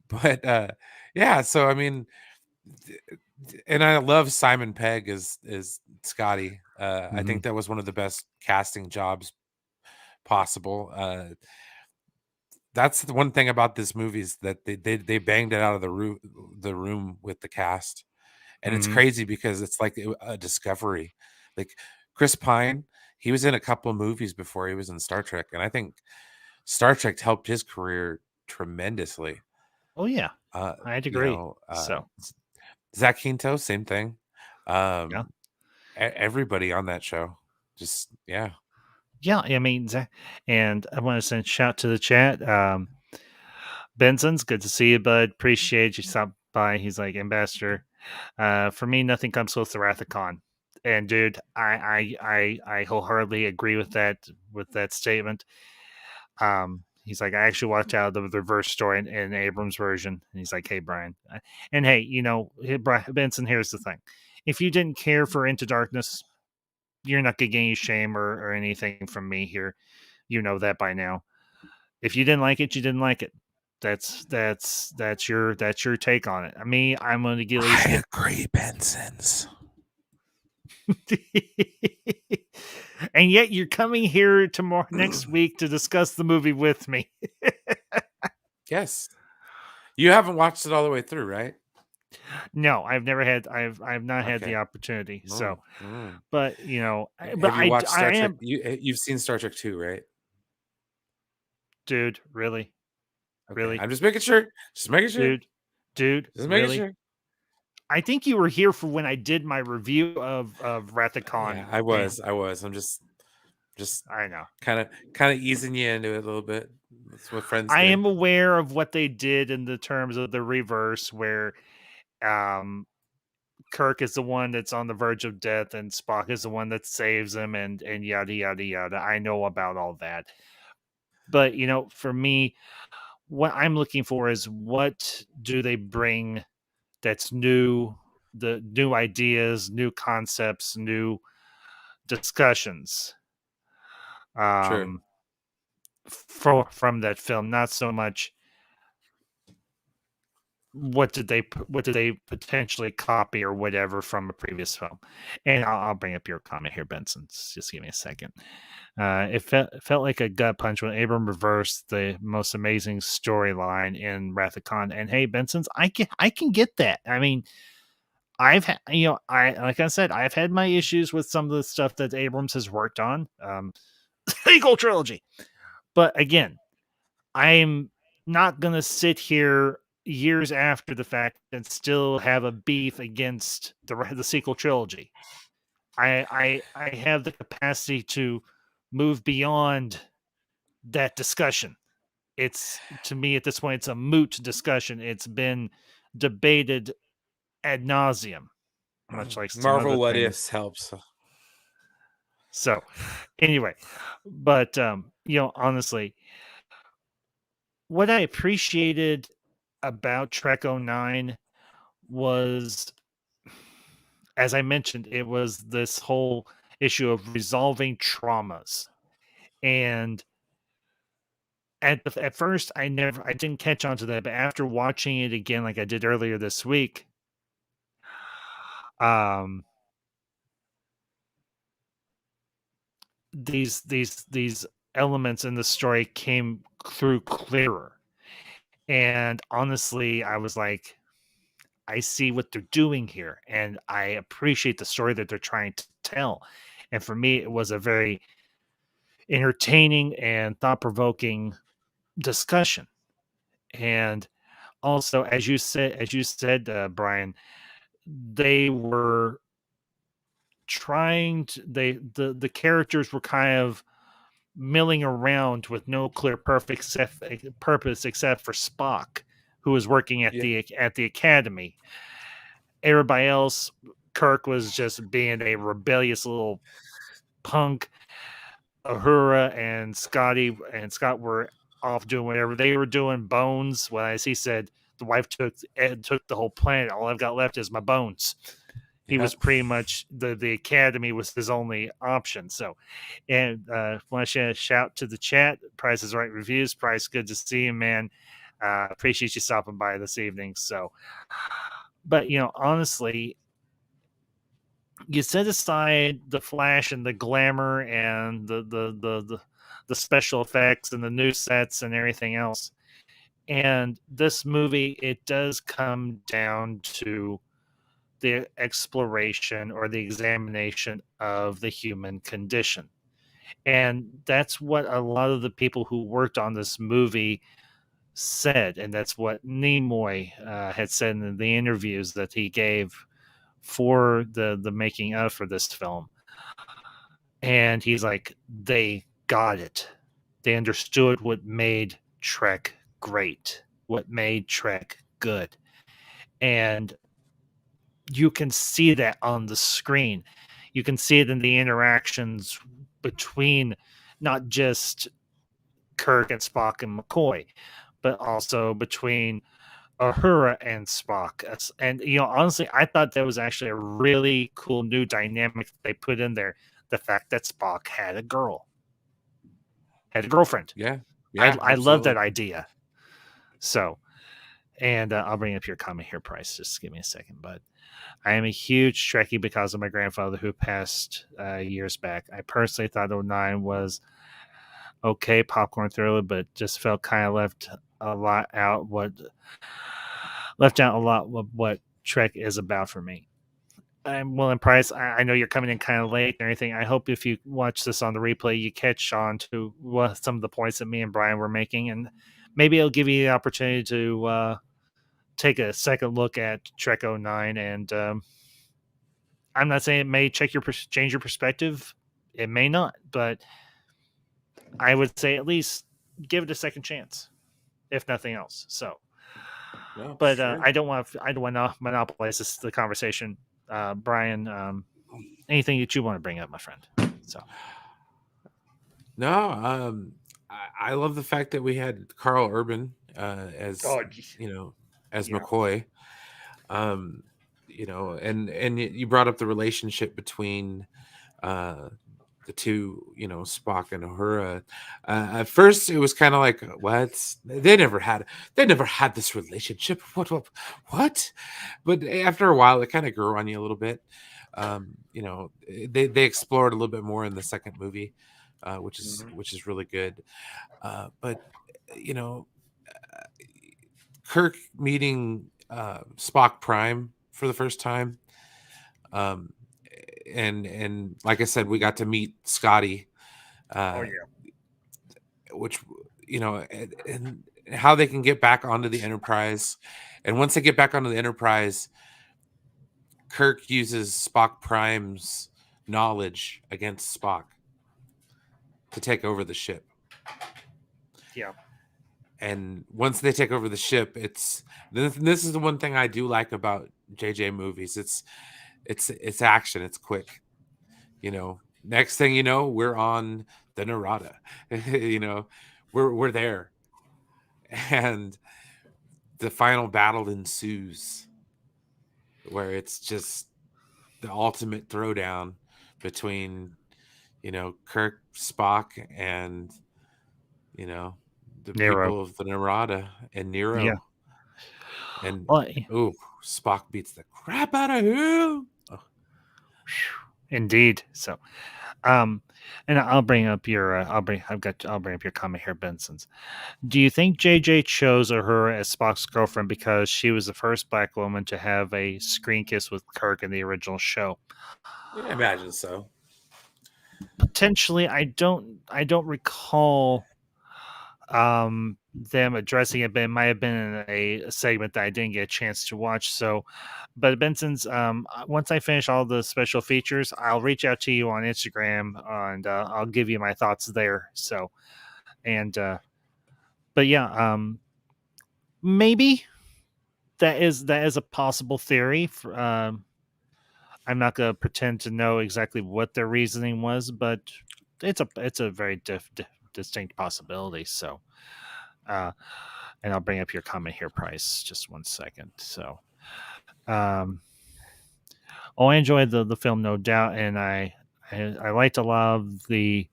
But yeah, so I mean, and I love Simon Pegg as Scotty. I Mhm. think that was one of the best casting jobs possible. That's the one thing about this movie is that they banged it out of the room with the cast. And it's Mhm. crazy because it's like a discovery. Like Chris Pine, he was in a couple of movies before he was in Star Trek, and I think Star Trek helped his career tremendously. Oh yeah, Uh, I'd you agree. know, So Zach Quinto, same thing. yeah, Everybody on that show, just yeah, yeah. I mean, and I want to send a shout to the chat. Benson's good to see you, bud. Appreciate you stopped by. He's like ambassador. For me, nothing comes close to Wrath of Khan. And dude, I wholeheartedly agree with that statement. He's like, I actually watched out the reverse story in Abrams' version, and he's like, hey Brian, and hey, Benson, here's the thing: if you didn't care for Into Darkness, you're not gonna get any shame or anything from me here. You know that by now. If you didn't like it, you didn't like it. That's your take on it. I mean, I'm gonna at least I give. agree, Benson's. And yet you're coming here tomorrow next week to discuss the movie with me. Yes, you haven't watched it all the way through, right? No, I've not had the Okay. opportunity. So, Mm, mm. but but Have you watched I Star Trek? am, You've seen Star Trek 2, right? dude, really, Okay, really, I'm just making sure. Just making sure. dude, dude, Just making really. sure. I think you were here for when I did my review of Wrath of Yeah, Khan, I and was. I was. I'm just I know kind of easing you into it a little bit. That's what friends I do. am aware of what they did in the terms of the reverse, where um Kirk is the one that's on the verge of death, and Spock is the one that saves him, and yada yada yada. I know about all that, but for me, what I'm looking for is what do they bring that's new, the new ideas, new concepts, new discussions, True. um, from that film. Not so much what did they potentially copy or whatever from a previous film. And I'll bring up your comment here, Benson. Just give me a second. It felt like a gut punch when Abram reversed the most amazing storyline in Wrath of Khan. And hey, Benson's, I can get that. I mean, I've had, I like I said, I've had my issues with some of the stuff that Abrams has worked on. Sequel trilogy, but again, I'm not gonna sit here years after the fact and still have a beef against the sequel trilogy. I have the capacity to move beyond that discussion. It's, to me at this point, it's a moot discussion. It's been debated ad nauseum, much like some other Marvel What things. Ifs helps. So anyway, but honestly, what I appreciated about Trek '09 was, as I mentioned, it was this whole issue of resolving traumas. And at first I didn't catch on to that, but after watching it again like I did earlier this week, um these elements in the story came through clearer. And honestly, I was like, I see what they're doing here, and I appreciate the story that they're trying to tell. And for me, it was a very entertaining and thought-provoking discussion. And also, as you said, Brian, they were trying to the characters were kind of milling around with no clear purpose except for Spock, who was working at Yeah. the academy. Everybody else, Kirk was just being a rebellious little punk. Uhura and Scott were off doing whatever they were doing. Bones, well, as he said, the wife took the whole planet. All I've got left is my bones. He Yeah. was pretty much the academy was his only option. So, and want to shout to the chat. Price is Right reviews. Price, good to see you, man. Appreciate you stopping by this evening. So, but honestly, you set aside the flash and the glamour and the special effects and the new sets and everything else. And this movie, it does come down to the exploration or the examination of the human condition. And that's what a lot of the people who worked on this movie said. And that's what Nimoy had said in the interviews that he gave for the making of for this film. And he's like, they got it. They understood what made Trek great, what made Trek good. And you can see that on the screen. You can see it in the interactions between not just Kirk and Spock and McCoy, but also between Uhura and Spock. And honestly, I thought that was actually a really cool new dynamic they put in there. The fact that Spock had a girlfriend. Yeah. I Yeah. I love that Absolutely. idea. So, and I'll bring up your comment here, Price. Just give me a second, but I am a huge Trekkie because of my grandfather who passed years back. I personally thought '09 was okay popcorn thriller, but just felt kind of left a lot out. Left out a lot of what Trek is about for me. I'm Will and Price. I know you're coming in kind of late and everything. I hope if you watch this on the replay, you catch on to some of the points that me and Brian were making, and maybe it'll give you the opportunity to take a second look at Trek '09. And I'm not saying it may change your perspective. It may not, but I would say at least give it a second chance, if nothing else. So, No, but sure. I don't want to monopolize the conversation. Brian, anything that you want to bring up, my friend? So, No, I love the fact that we had Carl Urban as oh, as yeah, McCoy. Um, and you brought up the relationship between uh, the two, Spock and Uhura. At first, it was kind of like, what? They never had this relationship. What? But after a while, it kind of grew on you a little bit. They explored a little bit more in the second movie, which is mhm. which is really good. But you know, Kirk meeting Spock Prime for the first time, um, and like I said, we got to meet Scotty, Oh uh, yeah, which and how they can get back onto the Enterprise, and once they get back onto the Enterprise, Kirk uses Spock Prime's knowledge against Spock to take over the ship. Yeah. And once they take over the ship, this is the one thing I do like about JJ movies. It's action, it's quick. Next thing you know, we're on the Narada. We're there, and the final battle ensues, where it's just the ultimate throwdown between Kirk, Spock, and you know the Nero. people of the Narada and Yeah. Nero. And Well, ooh, Spock beats the crap out of him. Oh, indeed. So, um, and I'll bring up your I'll bring up your comment here, Benson's. Do you think JJ chose her as Spock's girlfriend because she was the first black woman to have a screen kiss with Kirk in the original show? yeah, I imagine so. Potentially, I don't recall them addressing it, but it might have been in a segment that I didn't get a chance to watch. So, but Benson's, once I finish all the special features, I'll reach out to you on Instagram and I'll give you my thoughts there. So, and but yeah, maybe that is a possible theory. I'm not going to pretend to know exactly what their reasoning was, but it's a very distinct possibility. So, uh, and I'll bring up your comment here, Price. Just one second. So, um, I enjoyed the film, no doubt, and I liked a lot of the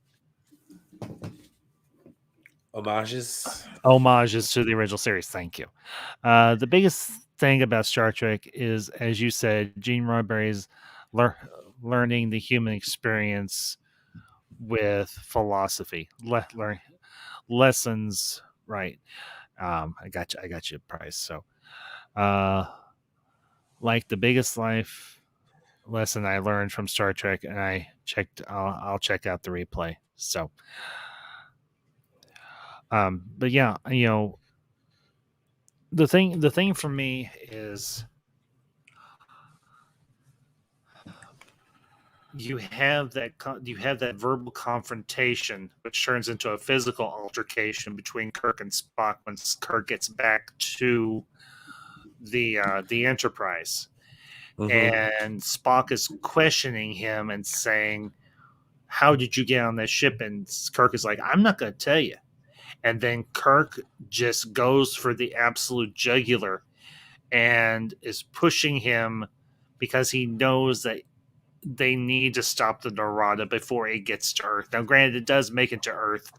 Homages. homages to the original series. Thank you. The biggest thing about Star Trek is, as you said, Gene Roddenberry's lear- learning the human experience with philosophy, lessons. Right. I got you. I got you, Price. So, uh, like the biggest life lesson I learned from Star Trek, and I'll check out the replay. So, but yeah, the thing for me is you have that verbal confrontation, which turns into a physical altercation between Kirk and Spock when Kirk gets back to the Enterprise, Mm-hmm. and Spock is questioning him and saying, "How did you get on this ship?" And Kirk is like, "I'm not going to tell you." And then Kirk just goes for the absolute jugular and is pushing him because he knows that they need to stop the Narada before it gets to Earth. Now, granted, it does make it to Earth,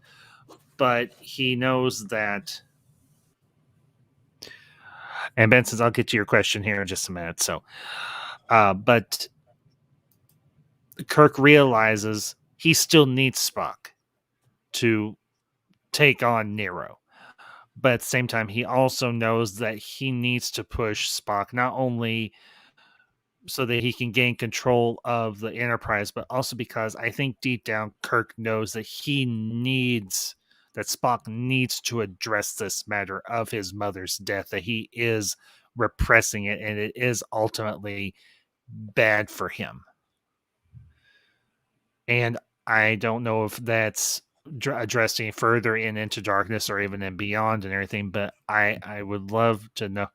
but he knows that. And Ben says, I'll get to your question here in just a minute. So, but Kirk realizes he still needs Spock to take on Nero. But at the same time, he also knows that he needs to push Spock not only so that he can gain control of the Enterprise, but also because I think deep down Kirk knows that that Spock needs to address this matter of his mother's death, that he is repressing it and it is ultimately bad for him. And I don't know if that's addressed any further in Into Darkness or even in Beyond and everything, but I would love to know.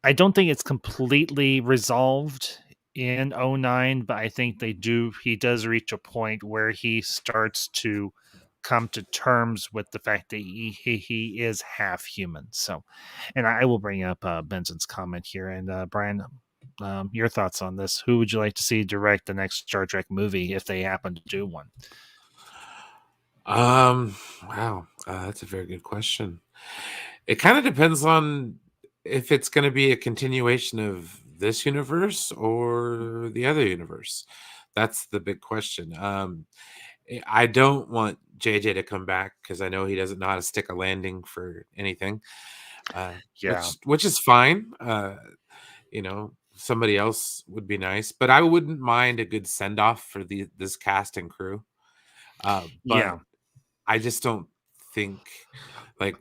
I don't think it's completely resolved in '09, but I think he does reach a point where he starts to come to terms with the fact that he is half human. So, and I will bring up Benson's comment here. And Brian, your thoughts on this? Who would you like to see direct the next Star Trek movie if they happen to do one? Wow, that's a very good question. It kind of depends on if it's going to be a continuation of this universe or the other universe. That's the big question. I don't want JJ to come back because I know he doesn't know how to stick a landing for anything, Yeah, which is fine. Somebody else would be nice, but I wouldn't mind a good send off for this cast and crew. But yeah, I just don't think like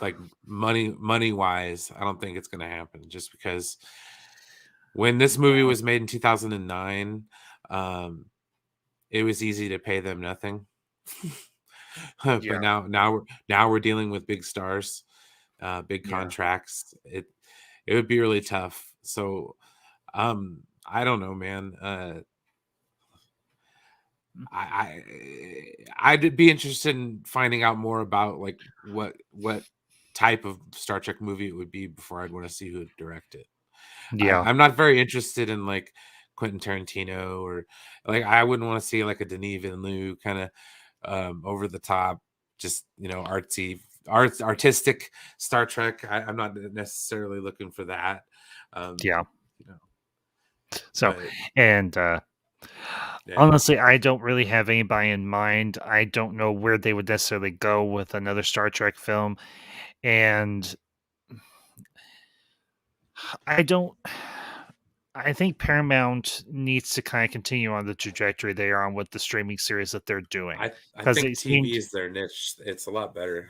like money wise, I don't think it's going to happen just because when this movie yeah, was made in 2009, um it was easy to pay them nothing. But Yeah. now we're dealing with big stars, big Yeah. contracts. It would be really tough. So I don't know, man. I'd be interested in finding out more about like what type of Star Trek movie it would be before I'd want to see who would direct it. Yeah. I'm not very interested in like Quentin Tarantino, or like I wouldn't want to see like a Denis Villeneuve kind of over the top, just artistic Star Trek. I'm not necessarily looking for that. Um, Yeah. you know, So, but and yeah, honestly, I don't really have anybody in mind. I don't know where they would necessarily go with another Star Trek film, and I don't. I think Paramount needs to kind of continue on the trajectory they are on with the streaming series that they're doing, I because think they TV seemed is their niche. It's a lot better.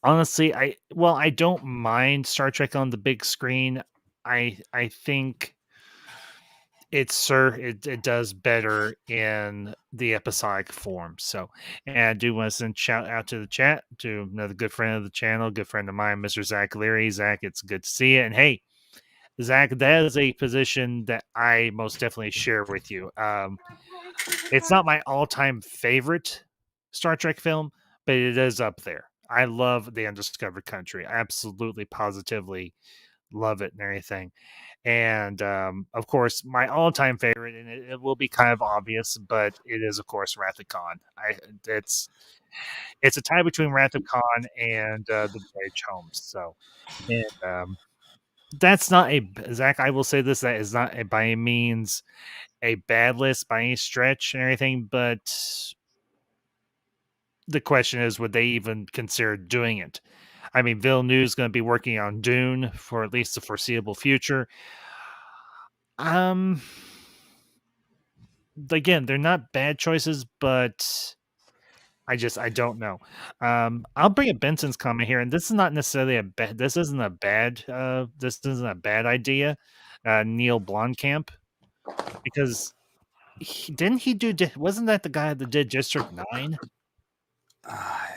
honestly, I don't mind Star Trek on the big screen. I think it does better in the episodic form. So, and I do want to send shout out to the chat to another good friend of the channel, good friend of mine, Mr. Zach Leary. Zach, it's good to see you. And hey, Zach, that is a position that I most definitely share with you. It's not my all-time favorite Star Trek film, but it is up there. I love The Undiscovered Country. I absolutely, positively love it and everything. And of course, my all-time favorite, and it will be kind of obvious, but it is, of course, Wrath of Khan. It's it's a tie between Wrath of Khan and The Voyage Home. So, and that's not a Zach. I will say this: that is not a, by any means a bad list by any stretch and everything. But the question is, would they even consider doing it? I mean, Villeneuve's going to be working on Dune for at least the foreseeable future. Um, again, they're not bad choices, but I don't know. I'll bring up Benson's comment here, and this is not necessarily a bad. This isn't a bad idea. Neil Blomkamp, because didn't he do? Wasn't that the guy that did District 9? I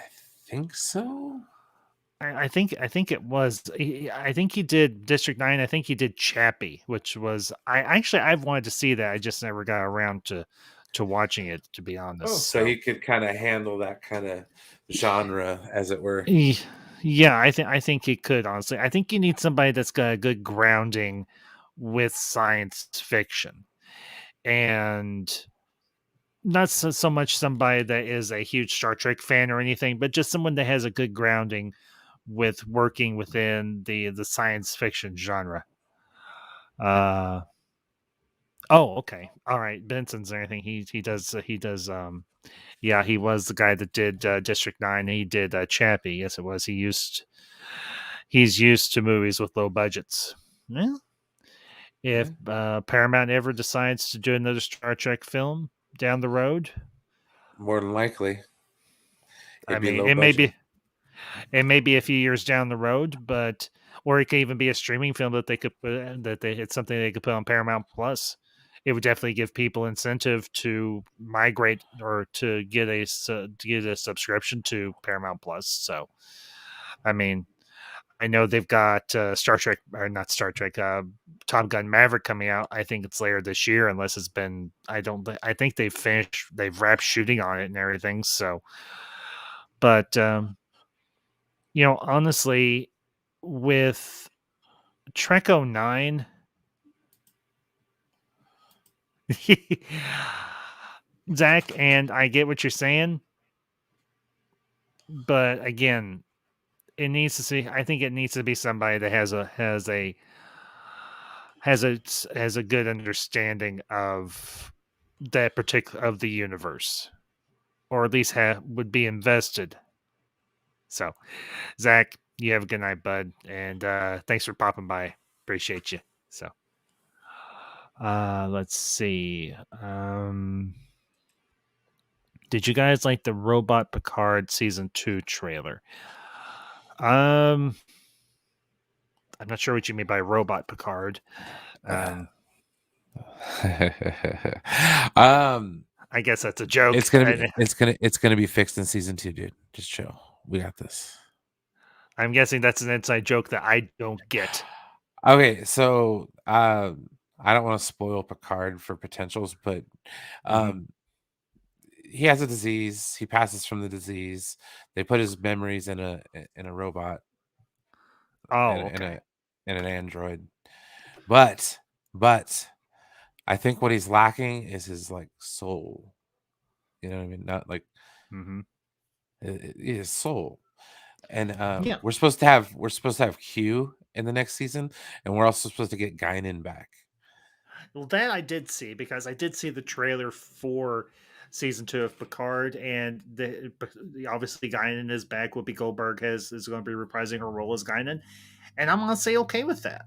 think so. I think it was. I think he did District 9. I think he did Chappie, which was I've wanted to see that. I just never got around to watching it, to be Oh, honest. so So he could kind of handle that kind of genre, as it were. Ye- yeah, I think he could, honestly. I think you need somebody that's got a good grounding with science fiction, and not so much somebody that is a huge Star Trek fan or anything, but just someone that has a good grounding with working within the science fiction genre. Uh oh, okay, all right. Benson's or anything. He does. Yeah, he was the guy that did District 9. He did Chappie. Yes, it was. He's used to movies with low budgets. Well, if Yeah, Paramount ever decides to do another Star Trek film down the road, more than likely, I it'd be mean, low budget. it may be a few years down the road, but or it could even be a streaming film that they could put that they it's something they could put on Paramount Plus. It would definitely give people incentive to migrate or to get to get a subscription to Paramount Plus. So, I mean, I know they've got Star Trek, or not Star Trek, Top Gun Maverick coming out. I think it's later this year, unless it's been. I think they've wrapped shooting on it and everything. So, but honestly, with Trek 09, Zach, and I get what you're saying, but again, it needs to see. I think it needs to be somebody that has a good understanding of that particular of the universe, or at least would be invested. So, Zach, you have a good night, bud, and thanks for popping by. Appreciate you. So, let's see. Did you guys like the Robot Picard season 2 trailer? Um, I'm not sure what you mean by Robot Picard. Um, um, I guess that's a joke. It's gonna be fixed in season 2, dude. Just chill. We got this. I'm guessing that's an inside joke that I don't get. Okay, so I don't want to spoil Picard for potentials, but Hmm. um he has a disease. He passes from the disease. They put his memories in a robot and Oh, in okay. a in an android. But but I think what he's lacking is his like soul. You know what I mean? Not like Hmm. his soul. And Yeah. we're supposed to have Q in the next season, and we're also supposed to get Guinan back. Well, that I did see because I did see the trailer for season 2 of Picard, and obviously Guinan is back. Whoopi Goldberg is going to be reprising her role as Guinan, and I'm gonna say okay with that.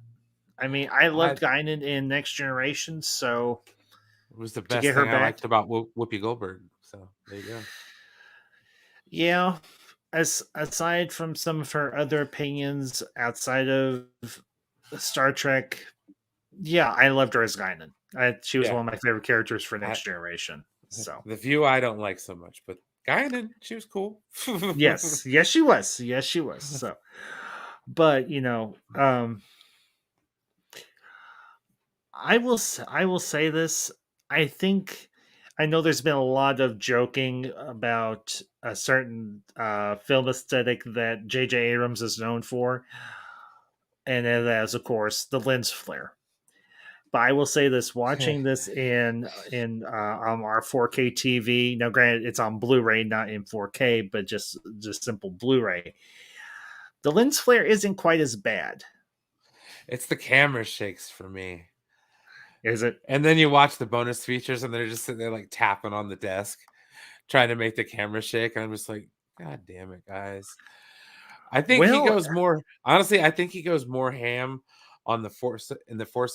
I mean, I I loved Guinan in Next Generation, so It was the to best get her thing I back, liked about Whoopi Goldberg. So there you go. yeah. As aside from some of her other opinions outside of Star Trek, yeah, I loved her as Guinan. She was Yeah, one of my favorite characters for I, Next Generation. So the View I don't like so much, but Guinan, she was cool. yes, yes, she was. Yes, she was. So, but I will say this. I think I know there's been a lot of joking about a certain film aesthetic that J.J. Abrams is known for, and that is, of course, the lens flare. But I will say this: watching this in on our 4K TV. Now, granted, it's on Blu-ray, not in 4K, but just simple Blu-ray. The lens flare isn't quite as bad, It's the camera shakes for me. is it? And then you watch the bonus features, and they're just sitting there like tapping on the desk, trying to make the camera shake. And I'm just like, God damn it, guys. I think he Well, goes more honestly, I think he goes more ham on the Force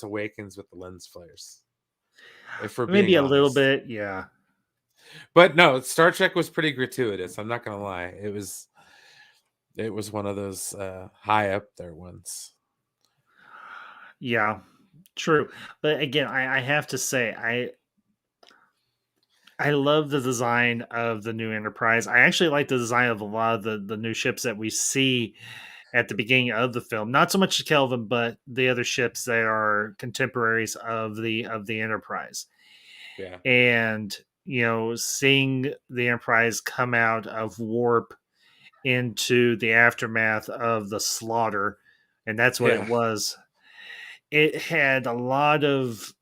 Awakens with the lens flares, if we're being maybe a little honest. bit, yeah. But no, Star Trek was pretty gratuitous. I'm not gonna lie. It was one of those high up there ones. Yeah, true. But again, I have to say, I love the design of the new Enterprise. I actually like the design of a lot of the new ships that we see at the beginning of the film. Not so much the Kelvin, but the other ships that are contemporaries of the Enterprise. Yeah. And seeing the Enterprise come out of warp into the aftermath of the slaughter, and that's what it Yeah. was. It had a lot of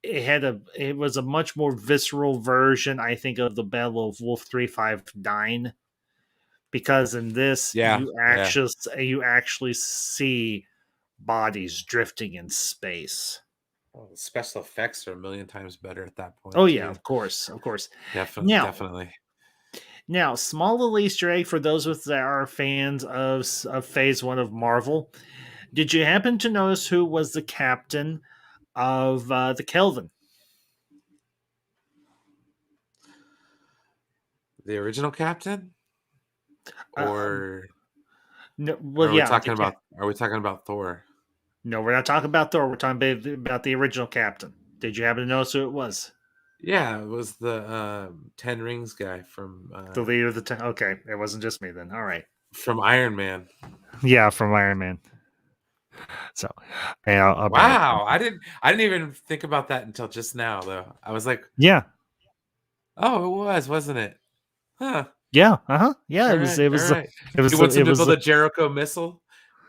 it was a much more visceral version, I think, of the Battle of Wolf 359, because in this Yeah. Yeah. you actually see bodies drifting in space. Well, the special effects are a million times better at that Oh point yeah, too. of course, of course. Definitely, Now, definitely. small little Easter egg for those that are fans of Phase One of Marvel. Did you happen to notice who was the captain of the Kelvin? The original captain, Uh, or no, well, yeah, are we talking about Thor? no, we're not talking about Thor. We're talking about the original captain. Did you happen to notice who it was? Yeah, it was the Ten Rings guy The leader of the okay, it wasn't just me then. All right, from Iron Man. yeah, from Iron Man. So, hey, I'll bring it. Wow, I didn't even think about that until just now though. I was like, Yeah, oh, it was, wasn't it? Huh. yeah, yeah. All right, all right. He It wants him to was build a Jericho missile,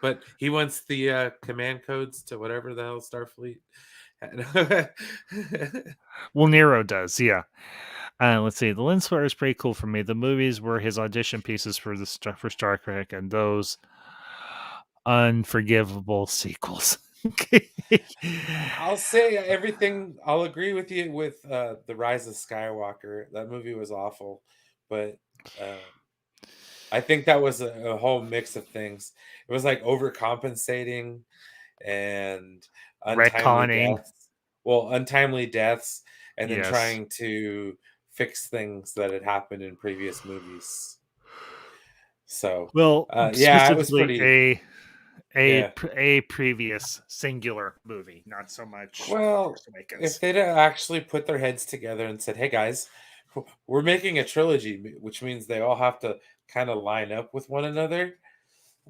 but he wants the command codes to whatever the hell Starfleet. well, Nero does, yeah. Let's see. The lens flare is pretty cool for me. The movies were his audition pieces for for Star Trek, and those unforgivable sequels. I'll say everything. I'll agree with you with the Rise of Skywalker. That movie was awful, but uh, I think that was a whole mix of things. It was like overcompensating and untimely Retconning, deaths. Well, untimely deaths, and then yes. trying to fix things that had happened in previous movies. So, Well, yeah, it was specifically pretty. Yeah. a previous singular movie, not so much Well, Force if Awakens. they'd actually put their heads together and said, "Hey guys, we're making a trilogy, which means they all have to kind of line up with one another.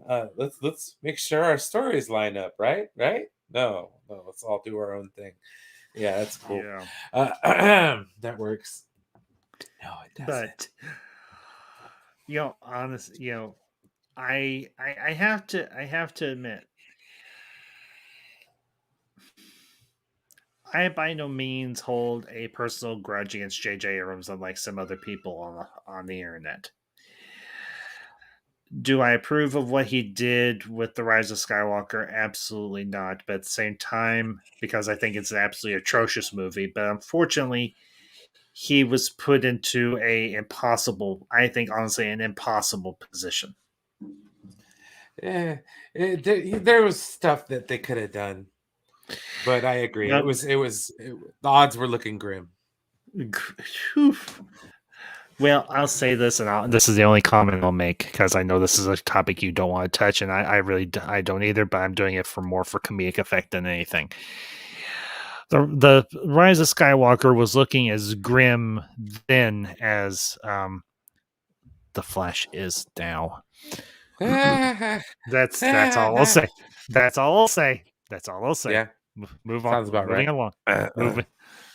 Let's make sure our stories line up, right? Right? No, no, let's all do our own thing. Yeah, that's cool. Yeah. That works. No, it doesn't. But honest, I have to admit, I by no means hold a personal grudge against J.J. Abrams, unlike some other people on the internet. Do I approve of what he did with The Rise of Skywalker? Absolutely not. But at the same time, because I think it's an absolutely atrocious movie, but unfortunately, he was put into I think honestly, an impossible position. Yeah, there was stuff that they could have done, but I agree. Yep. The odds were looking grim. Well, I'll say this, and this is the only comment I'll make because I know this is a topic you don't want to touch, and I really I don't either. But I'm doing it more for comedic effect than anything. The Rise of Skywalker was looking as grim then as the Flash is now. That's all I'll say. That's all I'll say. That's all I'll say. Yeah, Move on. sounds about Moving right. along.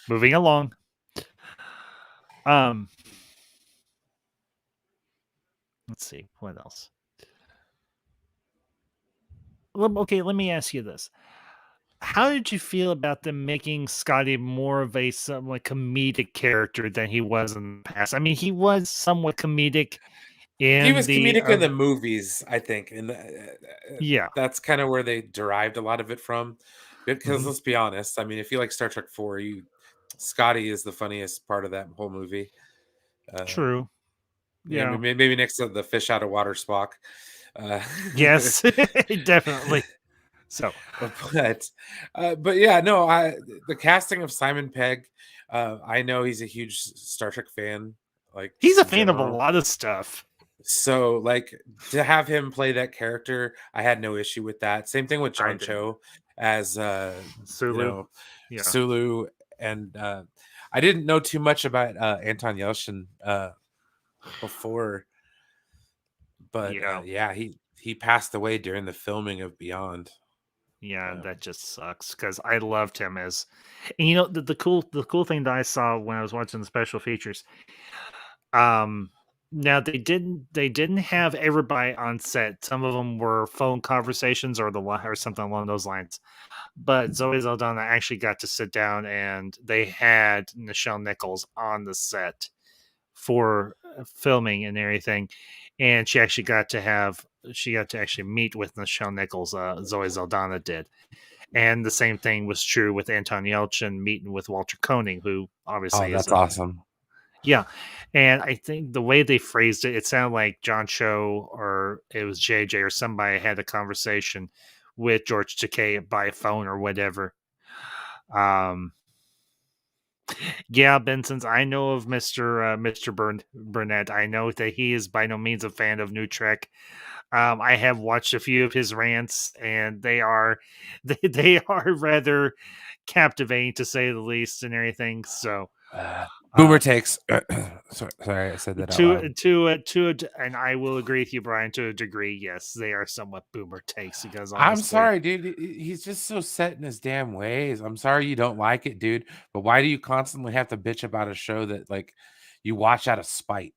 Moving along. Let's see what else. Okay, let me ask you this: how did you feel about them making Scotty more of a somewhat comedic character than he was in the past? I mean, he was somewhat comedic He in was the comedic in the movies, I think, and yeah. that's kind of where they derived a lot of it from. Because Mhm. let's be honest, I mean, if you like Star Trek 4, Scotty is the funniest part of that whole movie. Uh, True. yeah, Yeah. maybe next to the fish out of water Spock. Uh, Yes, definitely. So but but yeah, no, the casting of Simon Pegg, I know he's a huge Star Trek fan, like he's just a in fan of a general. lot of stuff. So like to have him play that character, I had no issue with that. Same thing with I John didn't. Cho as Sulu. Yeah. Sulu, and I didn't know too much about Anton Yelchin before, but Yeah. yeah, he passed away during the filming of Beyond. Yeah, Um, that just sucks because I loved him as, and the cool thing that I saw when I was watching the special features. Now they didn't have everybody on set. Some of them were phone conversations or something along those lines. But Zoe Saldana actually got to sit down and they had Nichelle Nichols on the set for filming and everything, and she got to actually meet with Nichelle Nichols. Zoe Saldana did. And the same thing was true with Anton Yelchin meeting with Walter Koenig, who oh, obviously is that's a awesome. yeah. And I think the way they phrased it, it sounded like John Cho or it was JJ or somebody had a conversation with George Takei by phone or whatever. Um, yeah, Benson's. I know of Mr. Burnett. I know that he is by no means a fan of New Trek. I have watched a few of his rants, and they are they are rather captivating to say the least, and everything. So, Boomer um, takes. Sorry, I said that out loud. and I will agree with you, Brian, to a degree. Yes, they are somewhat boomer takes because I'm honestly, sorry, dude. He's just so set in his damn ways. I'm sorry you don't like it, dude. But why do you constantly have to bitch about a show that like you watch out of spite?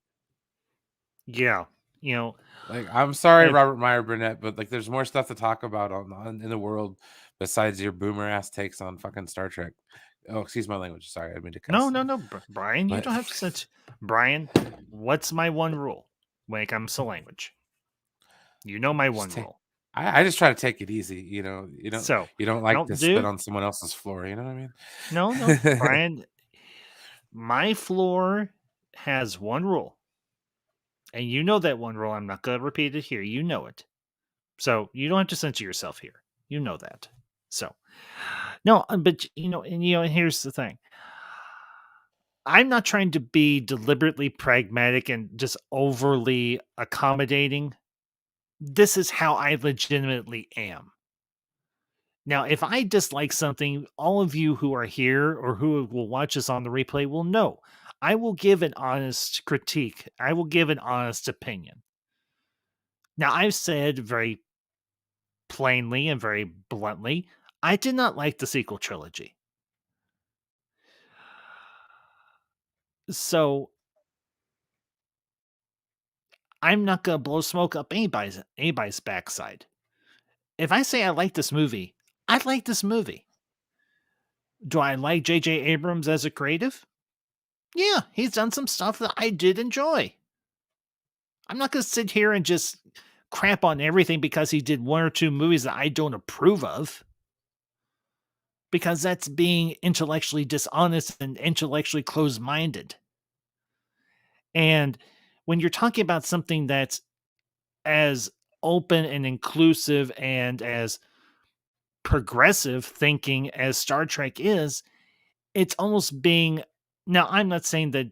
yeah, you know, Like, I'm sorry, if Robert Meyer Burnett, but like, there's more stuff to talk about in the world besides your boomer ass takes on fucking Star Trek. Oh, excuse my language. Sorry, I didn't mean to no, cuss. no, no, Brian, you But don't have to sit. Brian, what's my one rule when it comes to language? You know my just one take. rule. I just try to take it easy. So, You don't like to don't spit do on someone else's floor. You know what I no, no, mean? Brian. My floor has one rule, and you know that one rule. I'm not going to repeat it here. You know it. So you don't have to censor yourself here. You know that. So no, but and here's the thing. I'm not trying to be deliberately pragmatic and just overly accommodating. This is how I legitimately am. Now, if I dislike something, all of you who are here or who will watch this on the replay will know I will give an honest critique. I will give an honest opinion. Now, I've said very plainly and very bluntly, I did not like the sequel trilogy. So I'm not gonna blow smoke up anybody's backside. If I say I like this movie, I like this movie. Do I like J.J. Abrams as a creative? Yeah, he's done some stuff that I did enjoy. I'm not gonna sit here and just crap on everything because he did one or two movies that I don't approve of. Because that's being intellectually dishonest and intellectually closed minded. And when you're talking about something that's as open and inclusive and as progressive thinking as Star Trek is, it's almost being. Now, I'm not saying that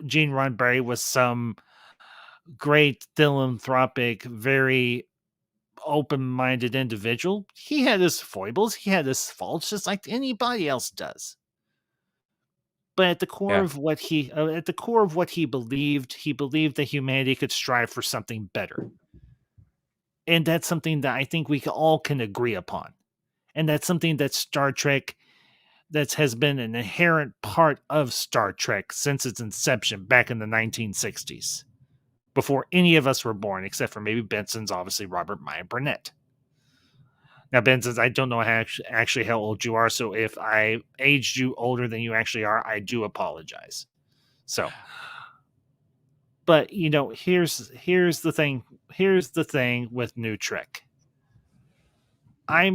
Gene Roddenberry was some great philanthropic, very open minded individual. He had his foibles, he had his faults, just like anybody else does. But at the core Yeah. of what he believed that humanity could strive for something better. And that's something that I think we all can agree upon. And that's something that Star Trek that has been an inherent part of Star Trek since its inception back in the 1960s, before any of us were born, except for maybe Benson's, obviously Robert Meyer Burnett. Now, Benson's, I don't know actually how old you are, so if I aged you older than you actually are, I do apologize. So, but here's the thing. Here's the thing with New Trek. I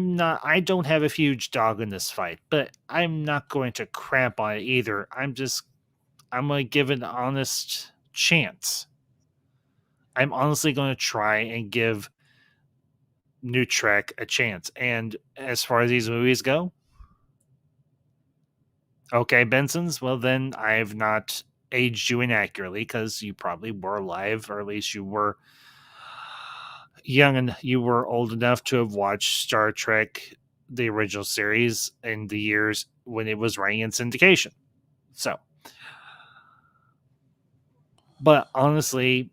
don't have a huge dog in this fight, but I'm not going to crap on it either. I'm going to give it an honest chance. I'm honestly going to try and give New Trek a chance. And as far as these movies go, okay, Benson's, well, then I've not aged you inaccurately because you probably were alive, or at least you were young and you were old enough to have watched Star Trek, the original series, in the years when it was running in syndication. So, but honestly,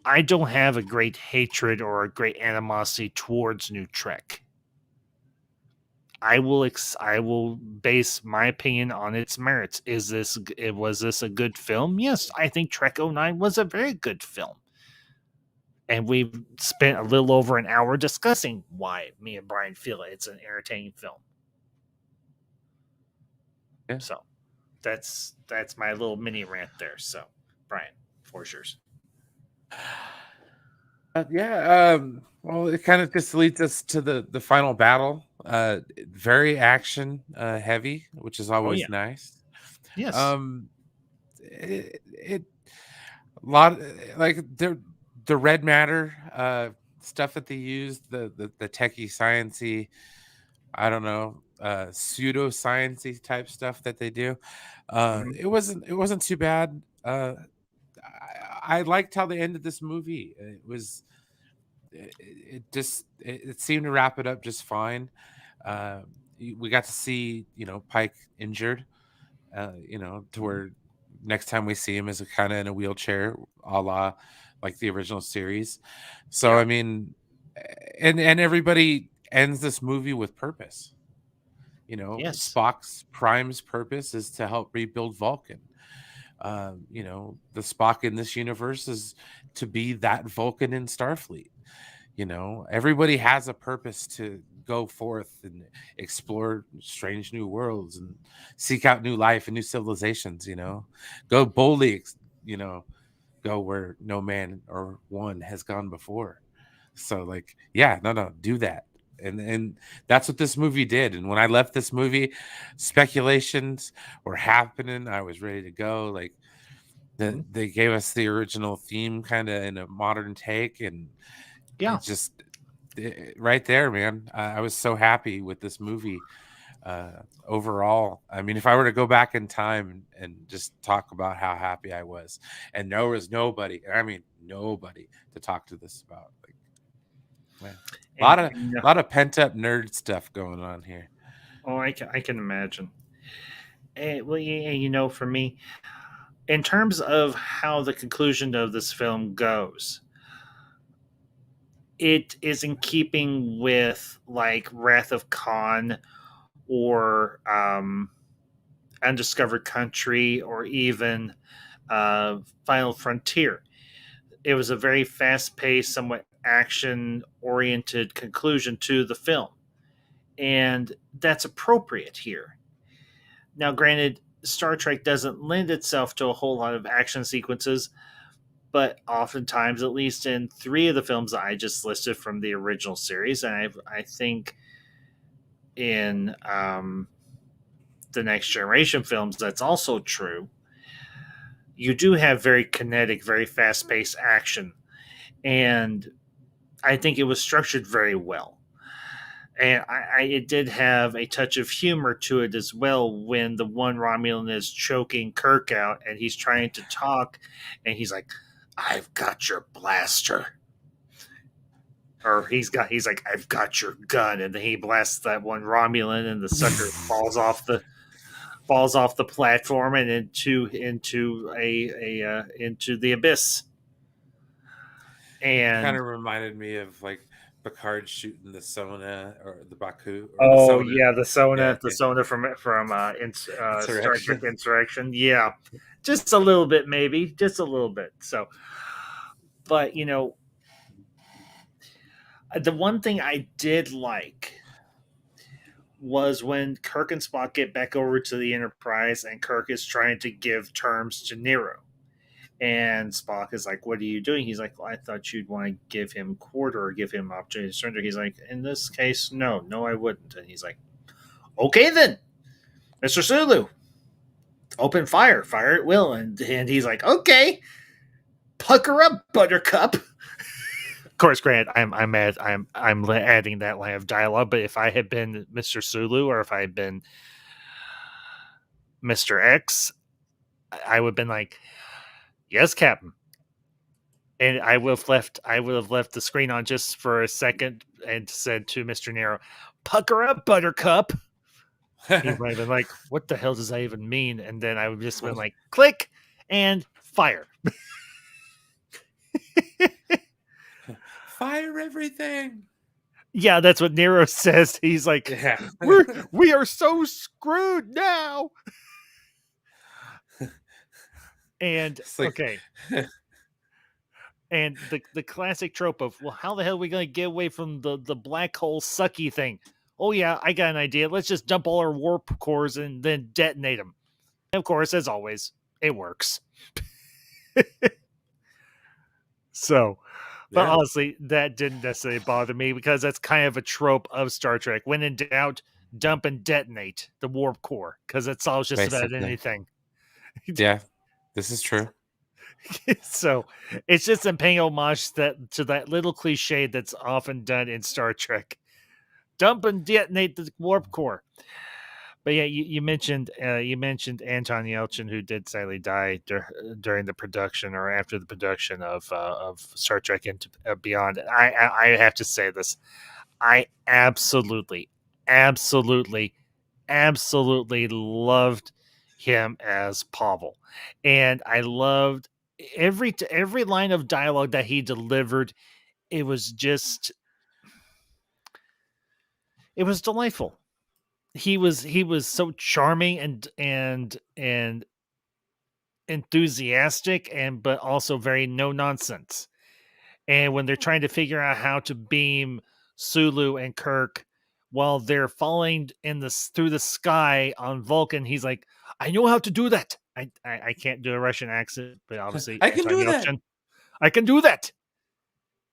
I don't have a great hatred or a great animosity towards New Trek. I will base my opinion on its merits. Was this a good film? Yes, I think Trek '09 was a very good film. And we've spent a little over an hour discussing why me and Brian feel it's an entertaining film. Yeah. So that's my little mini rant there. So, Brian, floor's yours. Yeah. Well, it kind of just leads us to the final battle. Very action heavy, which is Oh yeah, always nice. yes, Um, it a lot like the red matter stuff that they used, the techie sciencey, I don't know, pseudo sciencey type stuff that they do. hmm It wasn't too bad. I liked how they ended this movie. It seemed to wrap it up just fine. We got to see Pike injured, to where next time we see him is kind of in a wheelchair, a la like the original series. So yeah, I mean, and everybody ends this movie with purpose. yes, Spock's Prime's purpose is to help rebuild Vulcan. The Spock in this universe is to be that Vulcan in Starfleet. Everybody has a purpose to go forth and explore strange new worlds and seek out new life and new civilizations. Go boldly, go where no man or one has gone before. So like, yeah, no, do that. And that's what this movie did. And when I left this movie, speculations were happening. I was ready to go. Like, mhm, they gave us the original theme kind of in a modern take, and yeah. it just right there, man. I was so happy with this movie overall. I mean, if I were to go back in time and just talk about how happy I was, and there was nobody, I mean, nobody to talk to this about. Like, man, a lot And, of and lot of pent up nerd stuff going on here. oh, I can imagine. Well, yeah, for me, in terms of how the conclusion of this film goes, it is in keeping with like Wrath of Khan or Undiscovered Country or even Final Frontier. It was a very fast paced, somewhat action oriented conclusion to the film. And that's appropriate here. Now, granted, Star Trek doesn't lend itself to a whole lot of action sequences, but oftentimes, at least in three of the films that I just listed from the original series, and I think in the Next Generation films, that's also true. You do have very kinetic, very fast paced action. And I think it was structured very well. And it did have a touch of humor to it as well when the one Romulan is choking Kirk out and he's trying to talk and he's like, "I've got your blaster," or he's like, "I've got your gun," and then he blasts that one Romulan and the sucker falls off the platform and into the abyss. Kind And of reminded me of like Picard shooting the Sona or the Baku or the oh Sona. yeah, Yeah, the Sona from Star Trek insurrection. Insurrection. Yeah, just a little bit, maybe, just a little bit. So, but the one thing I did like was when Kirk and Spock get back over to the Enterprise, and Kirk is trying to give terms to Nero. And Spock is like, "What are you doing?" He's like, "Well, I thought you'd want to give him quarter or give him opportunity to surrender." He's like, "In this case, no, I wouldn't." And he's like, "Okay, then, Mr. Sulu, open fire at will." And he's like, "Okay, pucker up, Buttercup." Of course, Grant, I'm adding that line of dialogue. But if I had been Mr. Sulu or if I had been Mr. X, I would have been like, "Yes, Captain." And I would have left the screen on just for a second and said to Mr. Nero, "Pucker up, Buttercup." He might have been like, "What the hell does that even mean?" And then I would have just been like, click and fire. Fire everything. Yeah, that's what Nero says. He's like, Yeah. we are so screwed now. And It's like okay, and the classic trope of, well, how the hell are we going to get away from the black hole sucky thing? Oh yeah, I got an idea. Let's just dump all our warp cores and then detonate them. And of course, as always, it works. So, but yeah, honestly, that didn't necessarily bother me because that's kind of a trope of Star Trek. When in doubt, dump and detonate the warp core because it solves just about basically. anything. Yeah, this is true. So it's just a paying homage to that little cliche that's often done in Star Trek. Dump and detonate the warp core. But yeah, you mentioned Anton Yelchin, who did sadly die during the production or after the production of Star Trek Into Beyond. I have to say this: I absolutely, absolutely loved him as Pavel, and I loved every line of dialogue that he delivered. It was just it was delightful. He was so charming and enthusiastic and but also very no nonsense. And when they're trying to figure out how to beam Sulu and Kirk while they're falling through the sky on Vulcan, he's like, "I know how to do that." I can't do a Russian accent, but obviously I can Anton do that. Yelchin, I can do that,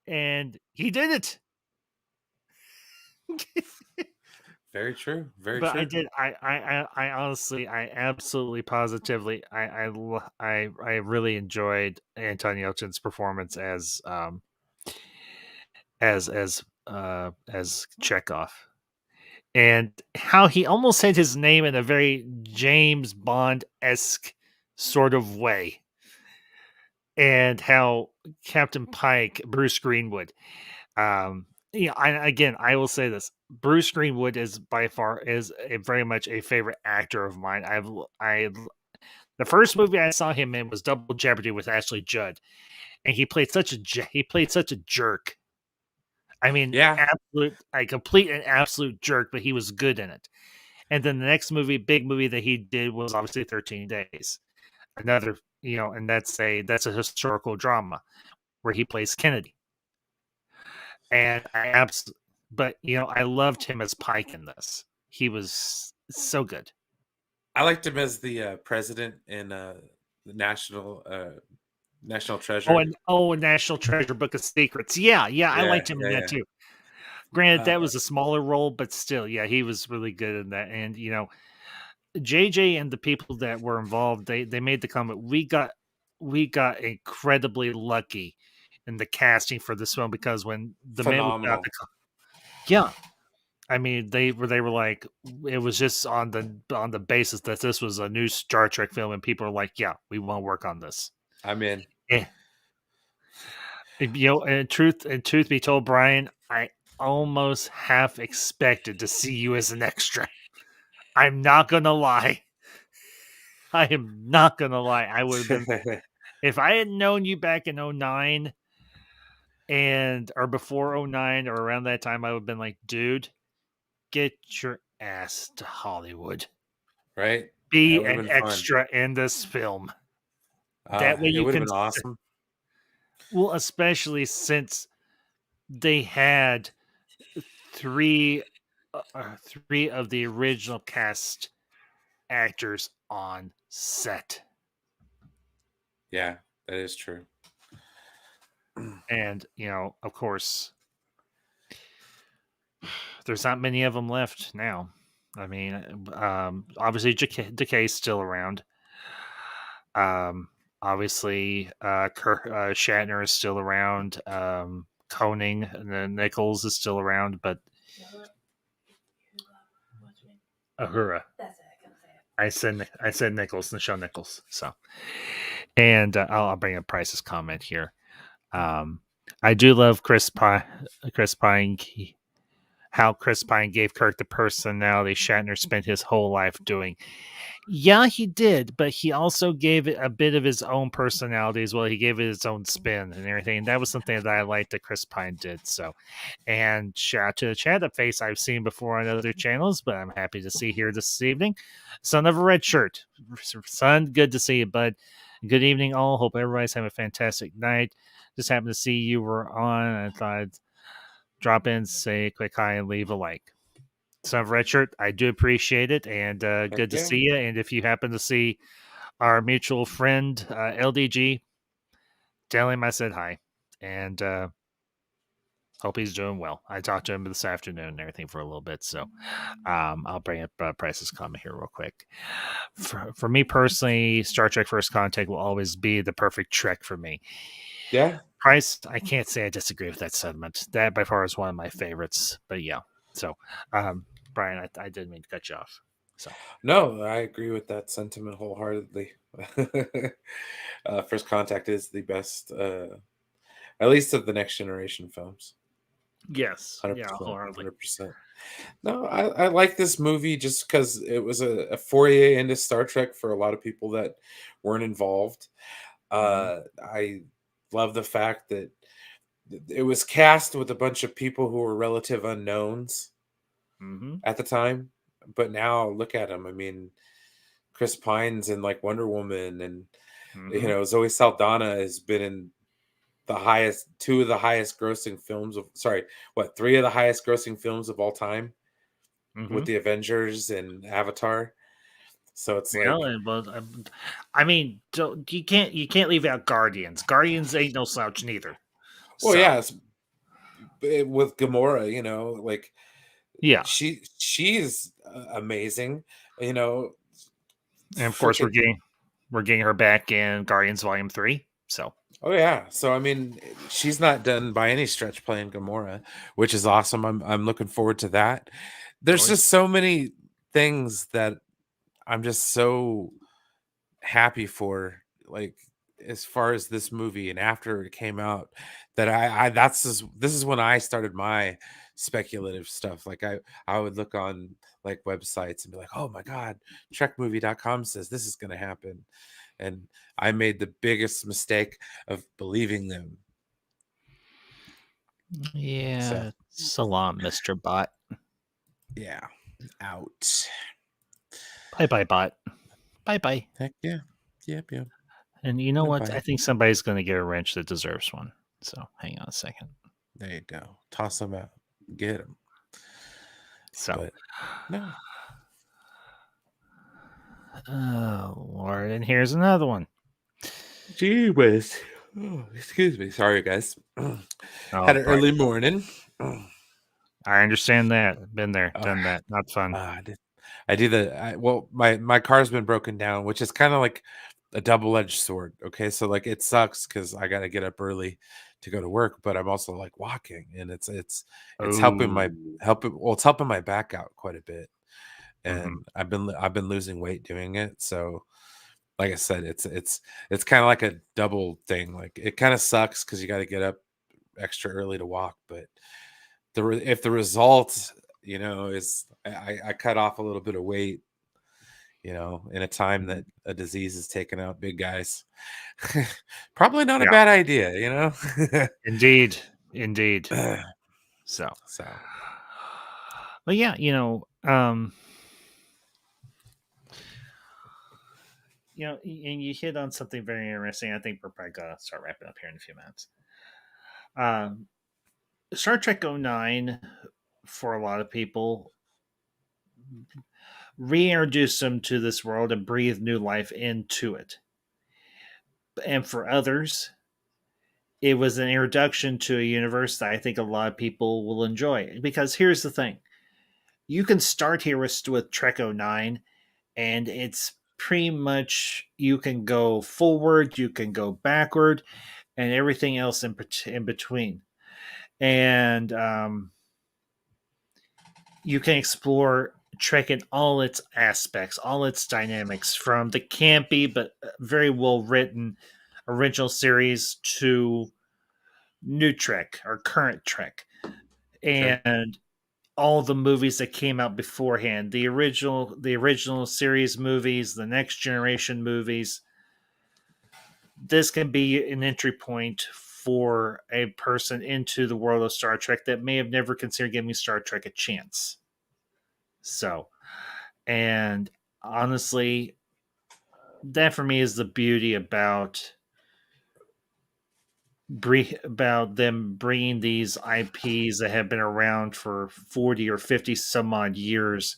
and he did it. Very true. Very But I true. did. I honestly, I absolutely, positively, I really enjoyed Anton Yelchin's performance as Chekhov, and how he almost said his name in a very James Bond esque sort of way, and how Captain Pike, Bruce Greenwood, Yeah, I will say this: Bruce Greenwood is by far very much a favorite actor of mine. The first movie I saw him in was Double Jeopardy with Ashley Judd, and he played such a jerk. I mean, Yeah, a complete and absolute jerk, but he was good in it. And then the next big movie that he did was obviously 13 Days. Another, and that's a historical drama where he plays Kennedy. And but I loved him as Pike in this. He was so good. I liked him as the president in the National Treasure. National Treasure Book of Secrets. Yeah, I Yeah, liked him in yeah, that yeah. too. Granted, that Uh, was a smaller role, but still, yeah, he was really good in that. And JJ and the people that were involved, they made the comment. We got incredibly lucky in the casting for this film because when the minute we got Phenomenal. yeah, I mean they were like it was just on the basis that this was a new Star Trek film and people are like, yeah, we want to work on this. I'm in. Yeah. And truth be told, Brian, I almost half expected to see you as an extra. I'm not gonna lie. I am not gonna lie. I would have been if I had known you back in '09 and or before '09 or around that time, I would have been like, dude, get your ass to Hollywood. Right? That Be would have an been fun. extra in this film. That way It you would have can been awesome. well, especially since they had three three of the original cast actors on set. Yeah, that is true. And, of course, there's not many of them left now. I mean, obviously, Decay's still around. Obviously, Shatner is still around. Koenig and then Nichols is still around, but Ahura. I said Nichols, Nichelle Nichols. So, and I'll bring up Price's comment here. Um, I do love Chris Pine, how Chris Pine gave Kirk the personality Shatner spent his whole life doing. Yeah, he did, but he also gave it a bit of his own personality as well. He gave it its own spin and everything. And that was something that I liked that Chris Pine did. So, and shout out to the chat, a face I've seen before on other channels, but I'm happy to see here this evening. Son of a red shirt. Son, good to see you, bud. Good evening, all. Hope everybody's having a fantastic night. Just happened to see you were on. I thought I'd drop in, say a quick hi, and leave a like. Son of a red shirt, I do appreciate it, and Heck good to yeah. see you. And if you happen to see our mutual friend LDG, tell him I said hi, and hope he's doing well. I talked to him this afternoon and everything for a little bit, so I'll bring up Price's comment here real quick. For me personally, Star Trek First Contact will always be the perfect Trek for me. Yeah. Price, I can't say I disagree with that sentiment. That by far is one of my favorites. But yeah, so Brian, I didn't mean to cut you off. So No, I agree with that sentiment wholeheartedly. First Contact is the best, at least of the Next Generation films. yes, yeah, 100%. wholeheartedly. 100%. No, I like this movie just because it was a foray into Star Trek for a lot of people that weren't involved. Mm-hmm. I love the fact that it was cast with a bunch of people who were relative unknowns Mm-hmm. at the time, but now look at them. I mean, Chris Pine's in like Wonder Woman, and Mm-hmm. Zoe Saldana has been in two of the highest grossing films of sorry, what, three of the highest grossing films of all time Mm-hmm. with the Avengers and Avatar. So it's Yeah, like, I mean, you can't leave out Guardians. Guardians ain't no slouch neither. well, So yeah, with Gamora, like yeah, she's amazing, you know, and of course we're freaking. getting we're getting her back in Guardians Volume 3. So Oh yeah, so I mean, she's not done by any stretch playing Gamora, which is awesome. I'm looking forward to that. oh There's yeah. just so many things that I'm just so happy for. Like, as far as this movie and after it came out, that this is when I started my speculative stuff. Like I would look on like websites and be like, oh my god, trekmovie.com says this is going to happen, and I made the biggest mistake of believing them. So Yeah, salam, Mr. Bot. yeah, out. Bye bye, Bot. Bye bye. Heck yeah. Yep, yep. And you know Bye what? bye. I think somebody's going to get a wrench that deserves one. So hang on a second. There you go. Toss them out. Get them. So, But no. oh Lord, and here's another one. Gee whiz. Oh, excuse me. Sorry, guys. Oh, Had an Brian, early morning. I understand that. Been there, Oh, done that. Not fun. I do well, my car's been broken down, which is kind of like a double-edged sword. Okay. So like it sucks because I gotta get up early to go to work, but I'm also like walking and it's Oh, it's helping my back out quite a bit. hmm, And I've been losing weight doing it. So like I said, it's kind of like a double thing. Like it kind of sucks because you got to get up extra early to walk, but if the result, is I cut off a little bit of weight, in a time that a disease is taking out big guys, probably not a yeah, bad idea. indeed, indeed. So, So but yeah, and you hit on something very interesting. I think we're probably gonna start wrapping up here in a few minutes. Um, Star Trek '09, for a lot of people, reintroduced them to this world and breathed new life into it. And for others, it was an introduction to a universe that I think a lot of people will enjoy. Because here's the thing: you can start here with Trek '09, and it's pretty much you can go forward, you can go backward, and everything else in between. And you can explore Trek in all its aspects, all its dynamics, from the campy but very well written original series to new Trek or current Trek, sure. and all the movies that came out beforehand, the original series movies, the next generation movies. This can be an entry point for a person into the world of Star Trek that may have never considered giving Star Trek a chance. So, and honestly, that for me is the beauty about them bringing these IPs that have been around for 40 or 50 some odd years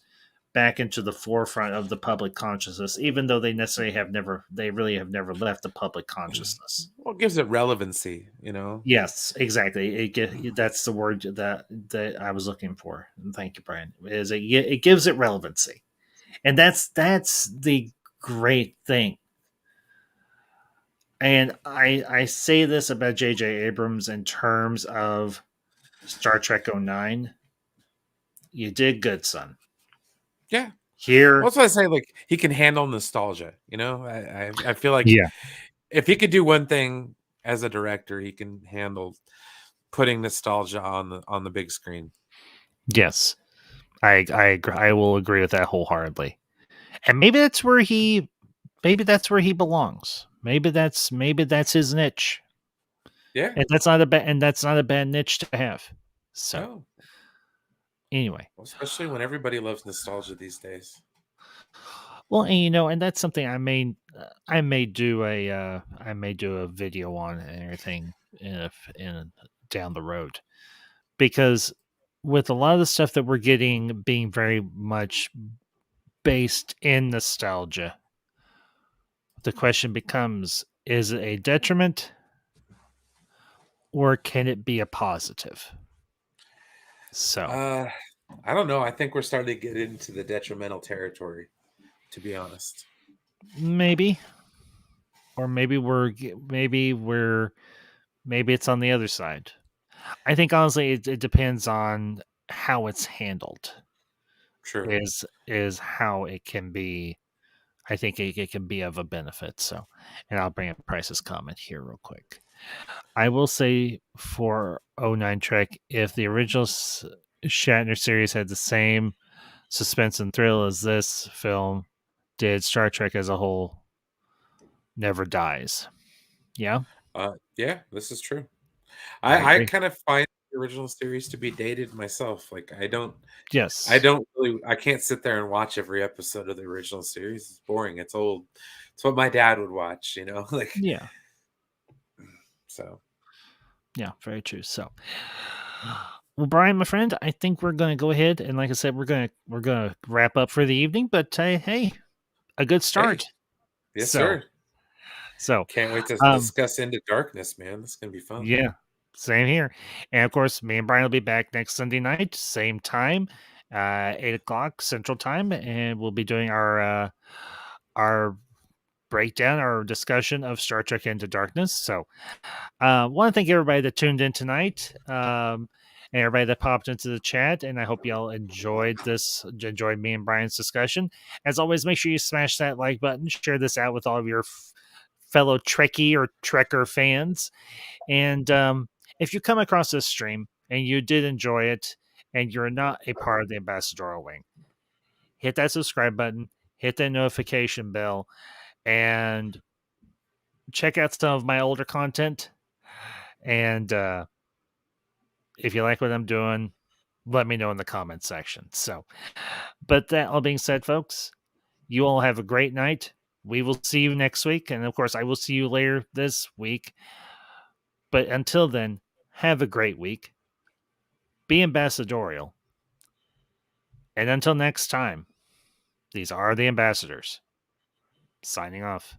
back into the forefront of the public consciousness, even though they really have never left the public consciousness. Well, it gives it relevancy. Yes, exactly. That's the word that I was looking for. And thank you, Brian. It gives it relevancy, and that's the great thing. And I say this about J.J. Abrams in terms of Star Trek '09. You did good, son. Yeah. Well, Here, that's what I say. Like he can handle nostalgia. I feel like yeah, if he could do one thing as a director, he can handle putting nostalgia on the big screen. yes, I will agree with that wholeheartedly. And maybe that's where he belongs. Maybe that's his niche. Yeah. And that's not a bad niche to have. So No. anyway, Well, especially when everybody loves nostalgia these days. well, and that's something I may do a video on and everything in down the road, because with a lot of the stuff that we're getting being very much based in nostalgia, the question becomes: is it a detriment, or can it be a positive? So Uh, I don't know. I think we're starting to get into the detrimental territory, to be honest. maybe, or maybe it's on the other side. I think honestly, it depends on how it's handled. True. Is how it can be. I think it can be of a benefit. So, and I'll bring up Price's comment here real quick. I will say for '09 Trek, if the original Shatner series had the same suspense and thrill as this film did, Star Trek as a whole never dies. Yeah, Yeah, this is true. I I agree. kind of find the original series to be dated myself. Like I Yes. don't really I can't sit there and watch every episode of the original series. It's boring. It's old. It's what my dad would watch, you know? Like Yeah. so. Yeah. Very true. So, well, Brian, my friend, I think we're going to go ahead and, like I said, we're gonna wrap up for the evening. But hey, a good Hey, start. yes, So sir. so, Can't wait to um, discuss Into Darkness, man. This is gonna be fun. yeah, same here. And of course, me and Brian will be back next Sunday night, same time, 8 o'clock Central Time, and we'll be doing our breakdown, our discussion of Star Trek Into Darkness. So, want to thank everybody that tuned in tonight, and everybody that popped into the chat. And I hope y'all enjoyed me and Brian's discussion. As always, make sure you smash that like button, share this out with all of your fellow Trekkie or Trekker fans. And if you come across this stream and you did enjoy it, and you're not a part of the ambassadorial wing, hit that subscribe button, hit that notification bell, and check out some of my older content. And if you like what I'm doing, let me know in the comments section. So, but that all being said, folks, you all have a great night. We will see you next week. And of course, I will see you later this week. But until then, have a great week. Be ambassadorial. And until next time, these are the ambassadors. Signing off.